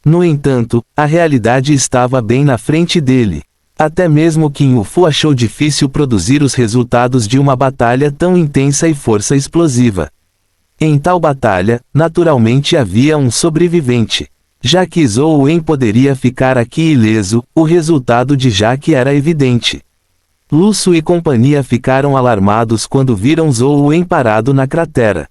No entanto, a realidade estava bem na frente dele. Até mesmo Qin Wufu achou difícil produzir os resultados de uma batalha tão intensa e força explosiva. Em tal batalha, naturalmente havia um sobrevivente. Já que Zhou Wen poderia ficar aqui ileso, o resultado de Jaque era evidente. Lúcio e companhia ficaram alarmados quando viram Zhou Wen parado na cratera.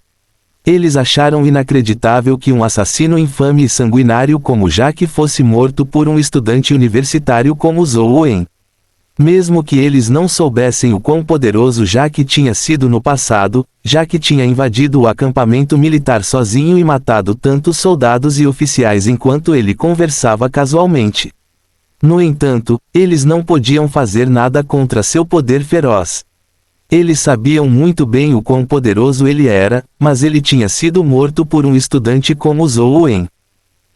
Eles acharam inacreditável que um assassino infame e sanguinário como Jaque fosse morto por um estudante universitário como Zhou Wen. Mesmo que eles não soubessem o quão poderoso Jaque tinha sido no passado, Jaque tinha invadido o acampamento militar sozinho e matado tantos soldados e oficiais enquanto ele conversava casualmente. No entanto, eles não podiam fazer nada contra seu poder feroz. Eles sabiam muito bem o quão poderoso ele era, mas ele tinha sido morto por um estudante como Zhou Wen.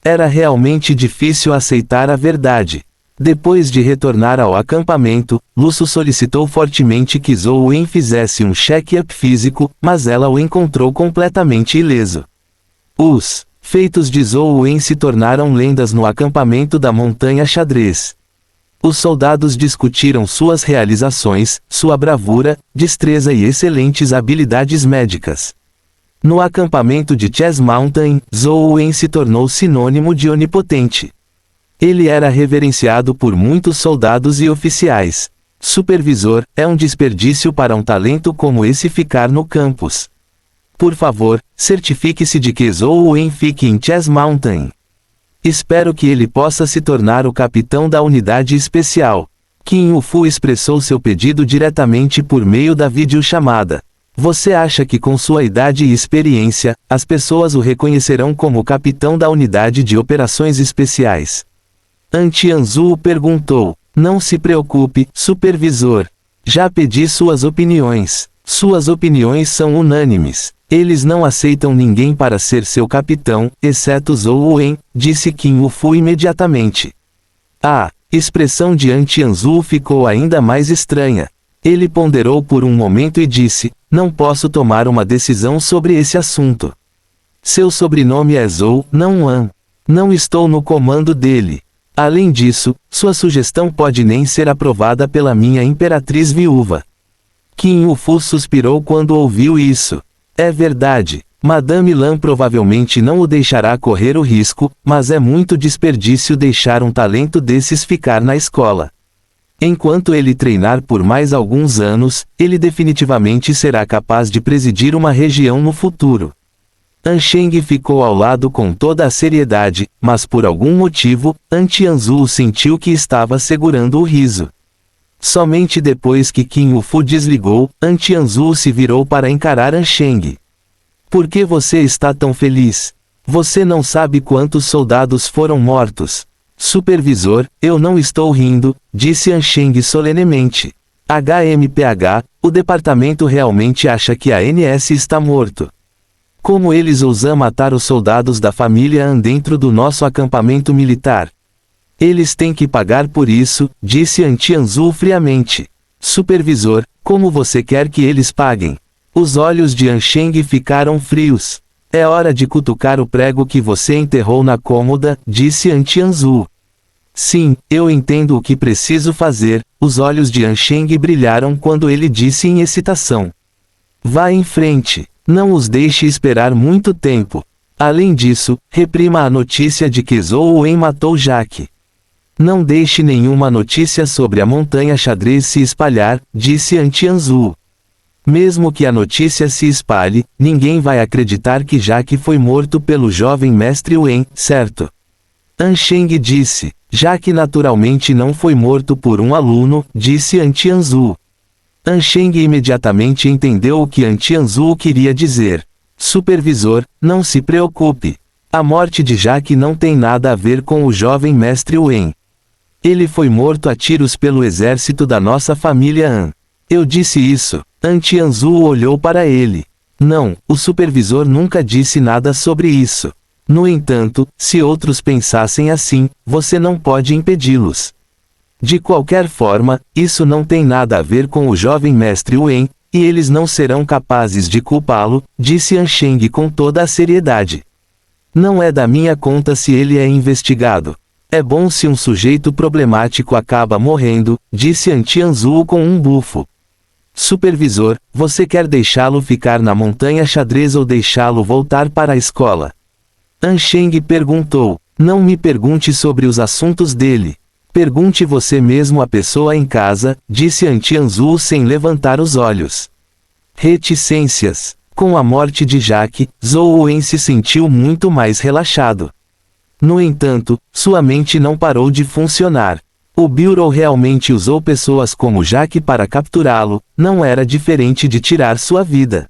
Era realmente difícil aceitar a verdade. Depois de retornar ao acampamento, Lúcio solicitou fortemente que Zhou Wen fizesse um check-up físico, mas ela o encontrou completamente ileso. Os feitos de Zhou Wen se tornaram lendas no acampamento da Montanha Xadrez. Os soldados discutiram suas realizações, sua bravura, destreza e excelentes habilidades médicas. No acampamento de Chess Mountain, Zhou Wen se tornou sinônimo de onipotente. Ele era reverenciado por muitos soldados e oficiais. Supervisor, é um desperdício para um talento como esse ficar no campus. Por favor, certifique-se de que Zhou Wen fique em Chess Mountain. Espero que ele possa se tornar o capitão da unidade especial. Qin Wufu expressou seu pedido diretamente por meio da videochamada. Você acha que com sua idade e experiência, as pessoas o reconhecerão como capitão da unidade de operações especiais? An Tianzu perguntou. Não se preocupe, supervisor. Já pedi suas opiniões. Suas opiniões são unânimes. Eles não aceitam ninguém para ser seu capitão, exceto Zhou Wen, disse Qin Wufu imediatamente. A expressão de An Tianzu ficou ainda mais estranha. Ele ponderou por um momento e disse, não posso tomar uma decisão sobre esse assunto. Seu sobrenome é Zhou, não Wan. Não estou no comando dele. Além disso, sua sugestão pode nem ser aprovada pela minha imperatriz viúva. Qin Wufu suspirou quando ouviu isso. É verdade. Madame Lan provavelmente não o deixará correr o risco, mas é muito desperdício deixar um talento desses ficar na escola. Enquanto ele treinar por mais alguns anos, ele definitivamente será capaz de presidir uma região no futuro. An Sheng ficou ao lado com toda a seriedade, mas por algum motivo, An Tianzu sentiu que estava segurando o riso. Somente depois que Qin Wufu desligou, An Tianzu se virou para encarar An Sheng. Por que você está tão feliz? Você não sabe quantos soldados foram mortos. Supervisor, eu não estou rindo, disse An Sheng solenemente. HMPH, o departamento realmente acha que a NS está morto. Como eles ousam matar os soldados da família An dentro do nosso acampamento militar? Eles têm que pagar por isso, disse An Tianzu friamente. Supervisor, como você quer que eles paguem? Os olhos de An Sheng ficaram frios. É hora de cutucar o prego que você enterrou na cômoda, disse An Tianzu. Sim, eu entendo o que preciso fazer. Os olhos de An Sheng brilharam quando ele disse em excitação. Vá em frente. Não os deixe esperar muito tempo. Além disso, reprima a notícia de que Zhou Wen matou Jaque. Não deixe nenhuma notícia sobre a Montanha Xadrez se espalhar, disse An Tianzu. Mesmo que a notícia se espalhe, ninguém vai acreditar que Jaque foi morto pelo jovem mestre Wen, certo? An Sheng disse. Jaque naturalmente não foi morto por um aluno, disse An Tianzu. An Sheng imediatamente entendeu o que An Tianzu queria dizer. Supervisor, não se preocupe. A morte de Jaque não tem nada a ver com o jovem mestre Wen. Ele foi morto a tiros pelo exército da nossa família An. Eu disse isso. An Tianzu olhou para ele. Não, o supervisor nunca disse nada sobre isso. No entanto, se outros pensassem assim, você não pode impedi-los. De qualquer forma, isso não tem nada a ver com o jovem mestre Wen, e eles não serão capazes de culpá-lo, disse Ansheng com toda a seriedade. Não é da minha conta se ele é investigado. É bom se um sujeito problemático acaba morrendo, disse Antianzuo com um bufo. Supervisor, você quer deixá-lo ficar na montanha xadrez ou deixá-lo voltar para a escola? Ansheng perguntou. Não me pergunte sobre os assuntos dele. Pergunte você mesmo à pessoa em casa, disse Antianzuo sem levantar os olhos. Reticências. Com a morte de Jaque, Zhou Wen se sentiu muito mais relaxado. No entanto, sua mente não parou de funcionar. O Bureau realmente usou pessoas como Jaque para capturá-lo, não era diferente de tirar sua vida.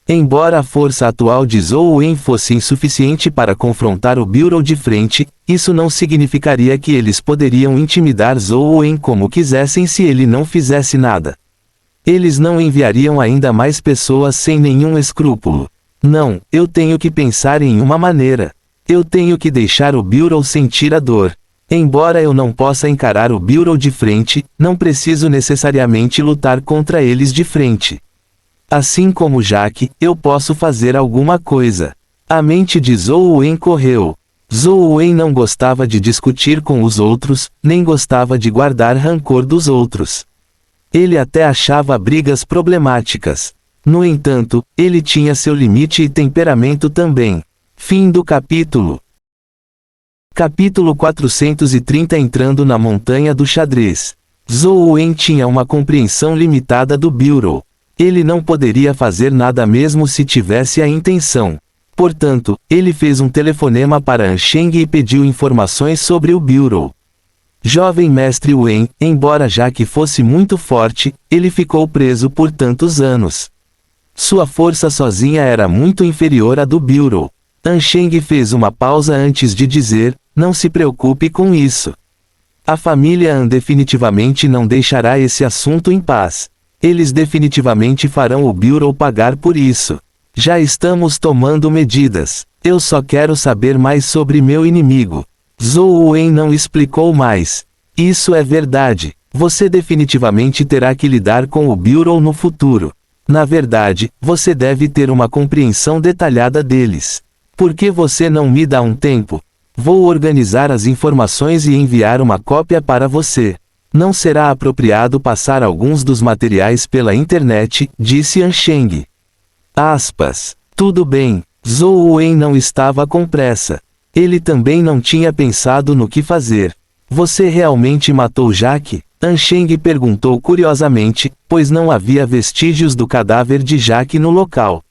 Embora a força atual de Zhou Wen fosse insuficiente para confrontar o Bureau de frente, isso não significaria que eles poderiam intimidar Zhou Wen como quisessem se ele não fizesse nada. Eles não enviariam ainda mais pessoas sem nenhum escrúpulo. Não, eu tenho que pensar em uma maneira. Eu tenho que deixar o Bureau sentir a dor. Embora eu não possa encarar o Bureau de frente, não preciso necessariamente lutar contra eles de frente. Assim como Jaque, eu posso fazer alguma coisa. A mente de Zhou Wen correu. Zhou Wen não gostava de discutir com os outros, nem gostava de guardar rancor dos outros. Ele até achava brigas problemáticas. No entanto, ele tinha seu limite e temperamento também. Fim do capítulo. Capítulo 430 Entrando na montanha do xadrez. Zhou Wen tinha uma compreensão limitada do Bureau. Ele não poderia fazer nada mesmo se tivesse a intenção. Portanto, ele fez um telefonema para Ansheng e pediu informações sobre o Bureau. Jovem mestre Wen, embora Jaque fosse muito forte, ele ficou preso por tantos anos. Sua força sozinha era muito inferior à do Bureau. Ansheng fez uma pausa antes de dizer, não se preocupe com isso. A família An definitivamente não deixará esse assunto em paz. Eles definitivamente farão o Bureau pagar por isso. Já estamos tomando medidas. Eu só quero saber mais sobre meu inimigo. Zhou Wen não explicou mais. Isso é verdade. Você definitivamente terá que lidar com o Bureau no futuro. Na verdade, você deve ter uma compreensão detalhada deles. Por que você não me dá um tempo? Vou organizar as informações e enviar uma cópia para você. Não será apropriado passar alguns dos materiais pela internet, disse Ansheng. Aspas. Tudo bem. Zhou Wen não estava com pressa. Ele também não tinha pensado no que fazer. Você realmente matou Jaque? Ansheng perguntou curiosamente, pois não havia vestígios do cadáver de Jaque no local.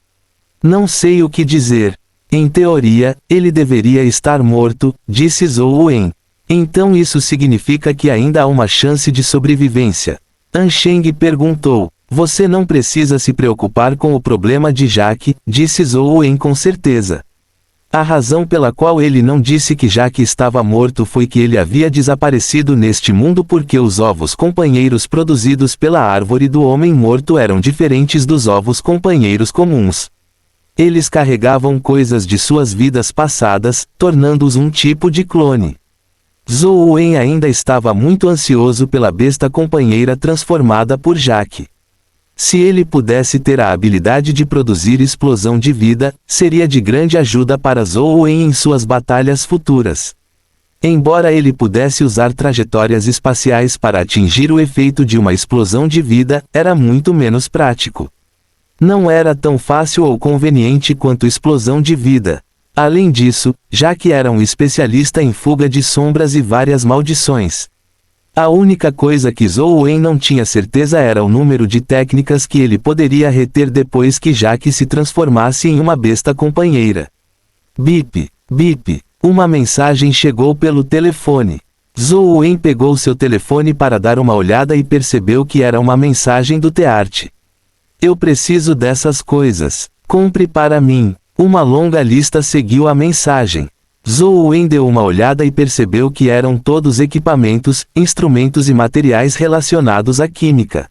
Não sei o que dizer. Em teoria, ele deveria estar morto, disse Zhou Wen. Então isso significa que ainda há uma chance de sobrevivência. Ansheng perguntou. Você não precisa se preocupar com o problema de Jaque, disse Zhou Wen com certeza. A razão pela qual ele não disse que Jaque estava morto foi que ele havia desaparecido neste mundo porque os ovos companheiros produzidos pela árvore do homem morto eram diferentes dos ovos companheiros comuns. Eles carregavam coisas de suas vidas passadas, tornando-os um tipo de clone. Zhou Wen ainda estava muito ansioso pela besta companheira transformada por Jaque. Se ele pudesse ter a habilidade de produzir explosão de vida, seria de grande ajuda para Zhou Wen em suas batalhas futuras. Embora ele pudesse usar trajetórias espaciais para atingir o efeito de uma explosão de vida, era muito menos prático. Não era tão fácil ou conveniente quanto explosão de vida. Além disso, Jaque era um especialista em fuga de sombras e várias maldições. A única coisa que Zhou Wen não tinha certeza era o número de técnicas que ele poderia reter depois que Jaque se transformasse em uma besta companheira. Bip, bip, uma mensagem chegou pelo telefone. Zhou Wen pegou seu telefone para dar uma olhada e percebeu que era uma mensagem do Teart. Eu preciso dessas coisas. Compre para mim. Uma longa lista seguiu a mensagem. Zhou Wen deu uma olhada e percebeu que eram todos equipamentos, instrumentos e materiais relacionados à química.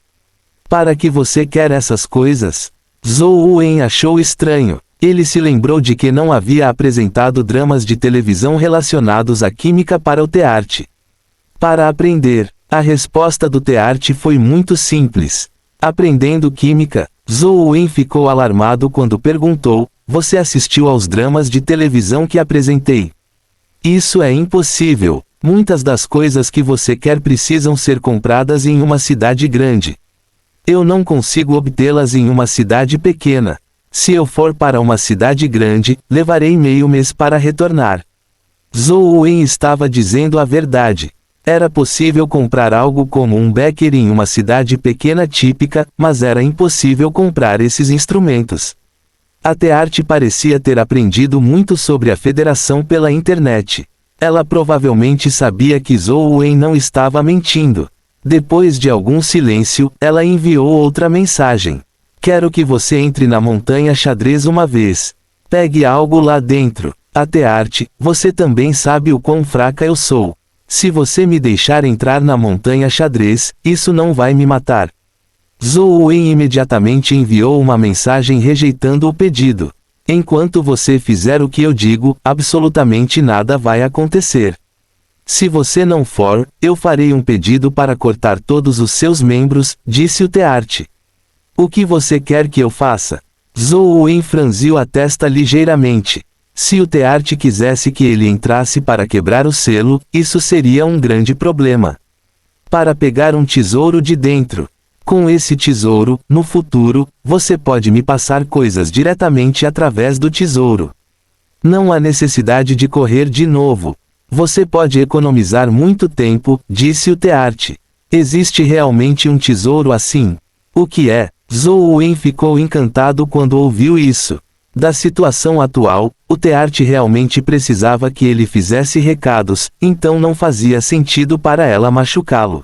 Para que você quer essas coisas? Zhou Wen achou estranho. Ele se lembrou de que não havia apresentado dramas de televisão relacionados à química para o Teart. Para aprender, a resposta do Teart foi muito simples. Aprendendo química, Zhou Wen ficou alarmado quando perguntou: "Você assistiu aos dramas de televisão que apresentei?" Isso é impossível. Muitas das coisas que você quer precisam ser compradas em uma cidade grande. Eu não consigo obtê-las em uma cidade pequena. Se eu for para uma cidade grande, levarei meio mês para retornar. Zhou Wen estava dizendo a verdade. Era possível comprar algo como um becker em uma cidade pequena típica, mas era impossível comprar esses instrumentos. A Teart parecia ter aprendido muito sobre a Federação pela internet. Ela provavelmente sabia que Zhou Wen não estava mentindo. Depois de algum silêncio, ela enviou outra mensagem. "Quero que você entre na montanha xadrez uma vez. Pegue algo lá dentro. A Teart, você também sabe o quão fraca eu sou. Se você me deixar entrar na montanha xadrez, isso não vai me matar." Zhou Wen imediatamente enviou uma mensagem rejeitando o pedido. "Enquanto você fizer o que eu digo, absolutamente nada vai acontecer. Se você não for, eu farei um pedido para cortar todos os seus membros", disse o Teart. "O que você quer que eu faça?" Zhou Wen franziu a testa ligeiramente. Se o Teart quisesse que ele entrasse para quebrar o selo, isso seria um grande problema. Para pegar um tesouro de dentro. Com esse tesouro, no futuro, você pode me passar coisas diretamente através do tesouro. Não há necessidade de correr de novo. Você pode economizar muito tempo, disse o Teart. Existe realmente um tesouro assim? O que é? Zhou Wen ficou encantado quando ouviu isso. Da situação atual, o Teart realmente precisava que ele fizesse recados, então não fazia sentido para ela machucá-lo.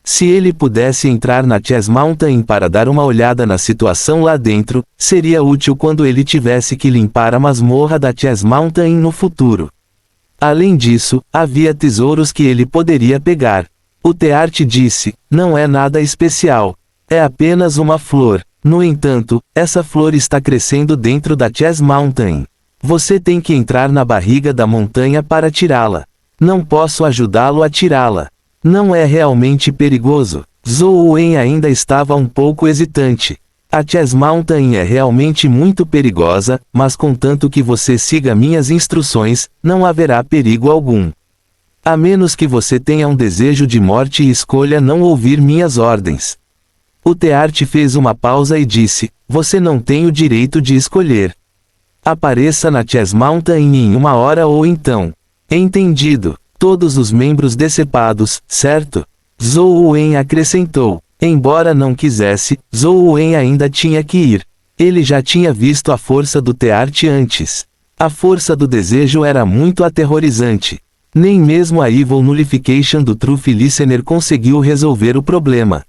Se ele pudesse entrar na Chess Mountain para dar uma olhada na situação lá dentro, seria útil quando ele tivesse que limpar a masmorra da Chess Mountain no futuro. Além disso, havia tesouros que ele poderia pegar. O Teart disse: "Não é nada especial. É apenas uma flor. No entanto, essa flor está crescendo dentro da Chess Mountain. Você tem que entrar na barriga da montanha para tirá-la. Não posso ajudá-lo a tirá-la. Não é realmente perigoso." Zhou Wen ainda estava um pouco hesitante. "A Chess Mountain é realmente muito perigosa, mas contanto que você siga minhas instruções, não haverá perigo algum. A menos que você tenha um desejo de morte e escolha não ouvir minhas ordens." O Teart fez uma pausa e disse: "Você não tem o direito de escolher. Apareça na Chess Mountain em 1 hora ou então." "Entendido. Todos os membros decepados, certo?" Zhou Wen acrescentou. Embora não quisesse, Zhou Wen ainda tinha que ir. Ele já tinha visto a força do Teart antes. A força do desejo era muito aterrorizante. Nem mesmo a Evil Nullification do Truth Listener conseguiu resolver o problema.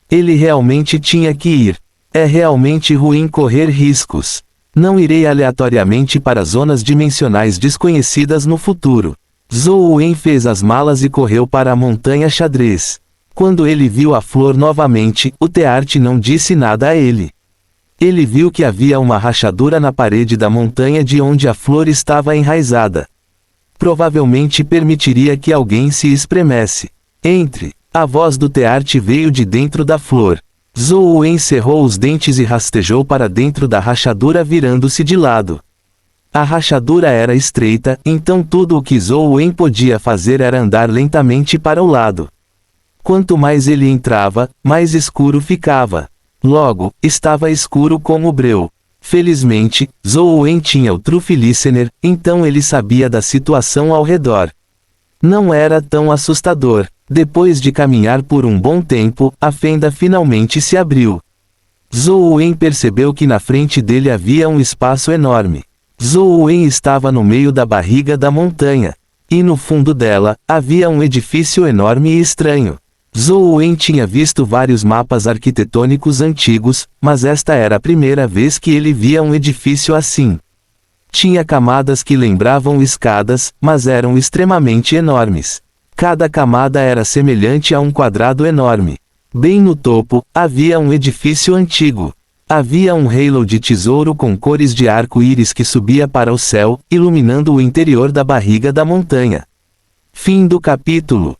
Ele realmente tinha que ir. É realmente ruim correr riscos. Não irei aleatoriamente para zonas dimensionais desconhecidas no futuro. Zhou Wen fez as malas e correu para a montanha xadrez. Quando ele viu a flor novamente, o Teart não disse nada a ele. Ele viu que havia uma rachadura na parede da montanha de onde a flor estava enraizada. Provavelmente permitiria que alguém se espremesse. "Entre." A voz do Teart veio de dentro da flor. Zhou Wen cerrou os dentes e rastejou para dentro da rachadura virando-se de lado. A rachadura era estreita, então tudo o que Zhou Wen podia fazer era andar lentamente para o lado. Quanto mais ele entrava, mais escuro ficava. Logo, estava escuro como breu. Felizmente, Zhou Wen tinha o Truth Listener, então ele sabia da situação ao redor. Não era tão assustador. Depois de caminhar por um bom tempo, a fenda finalmente se abriu. Zhou Wen percebeu que na frente dele havia um espaço enorme. Zhou Wen estava no meio da barriga da montanha. E no fundo dela, havia um edifício enorme e estranho. Zhou Wen tinha visto vários mapas arquitetônicos antigos, mas esta era a primeira vez que ele via um edifício assim. Tinha camadas que lembravam escadas, mas eram extremamente enormes. Cada camada era semelhante a um quadrado enorme. Bem no topo, havia um edifício antigo. Havia um halo de tesouro com cores de arco-íris que subia para o céu, iluminando o interior da barriga da montanha. Fim do capítulo.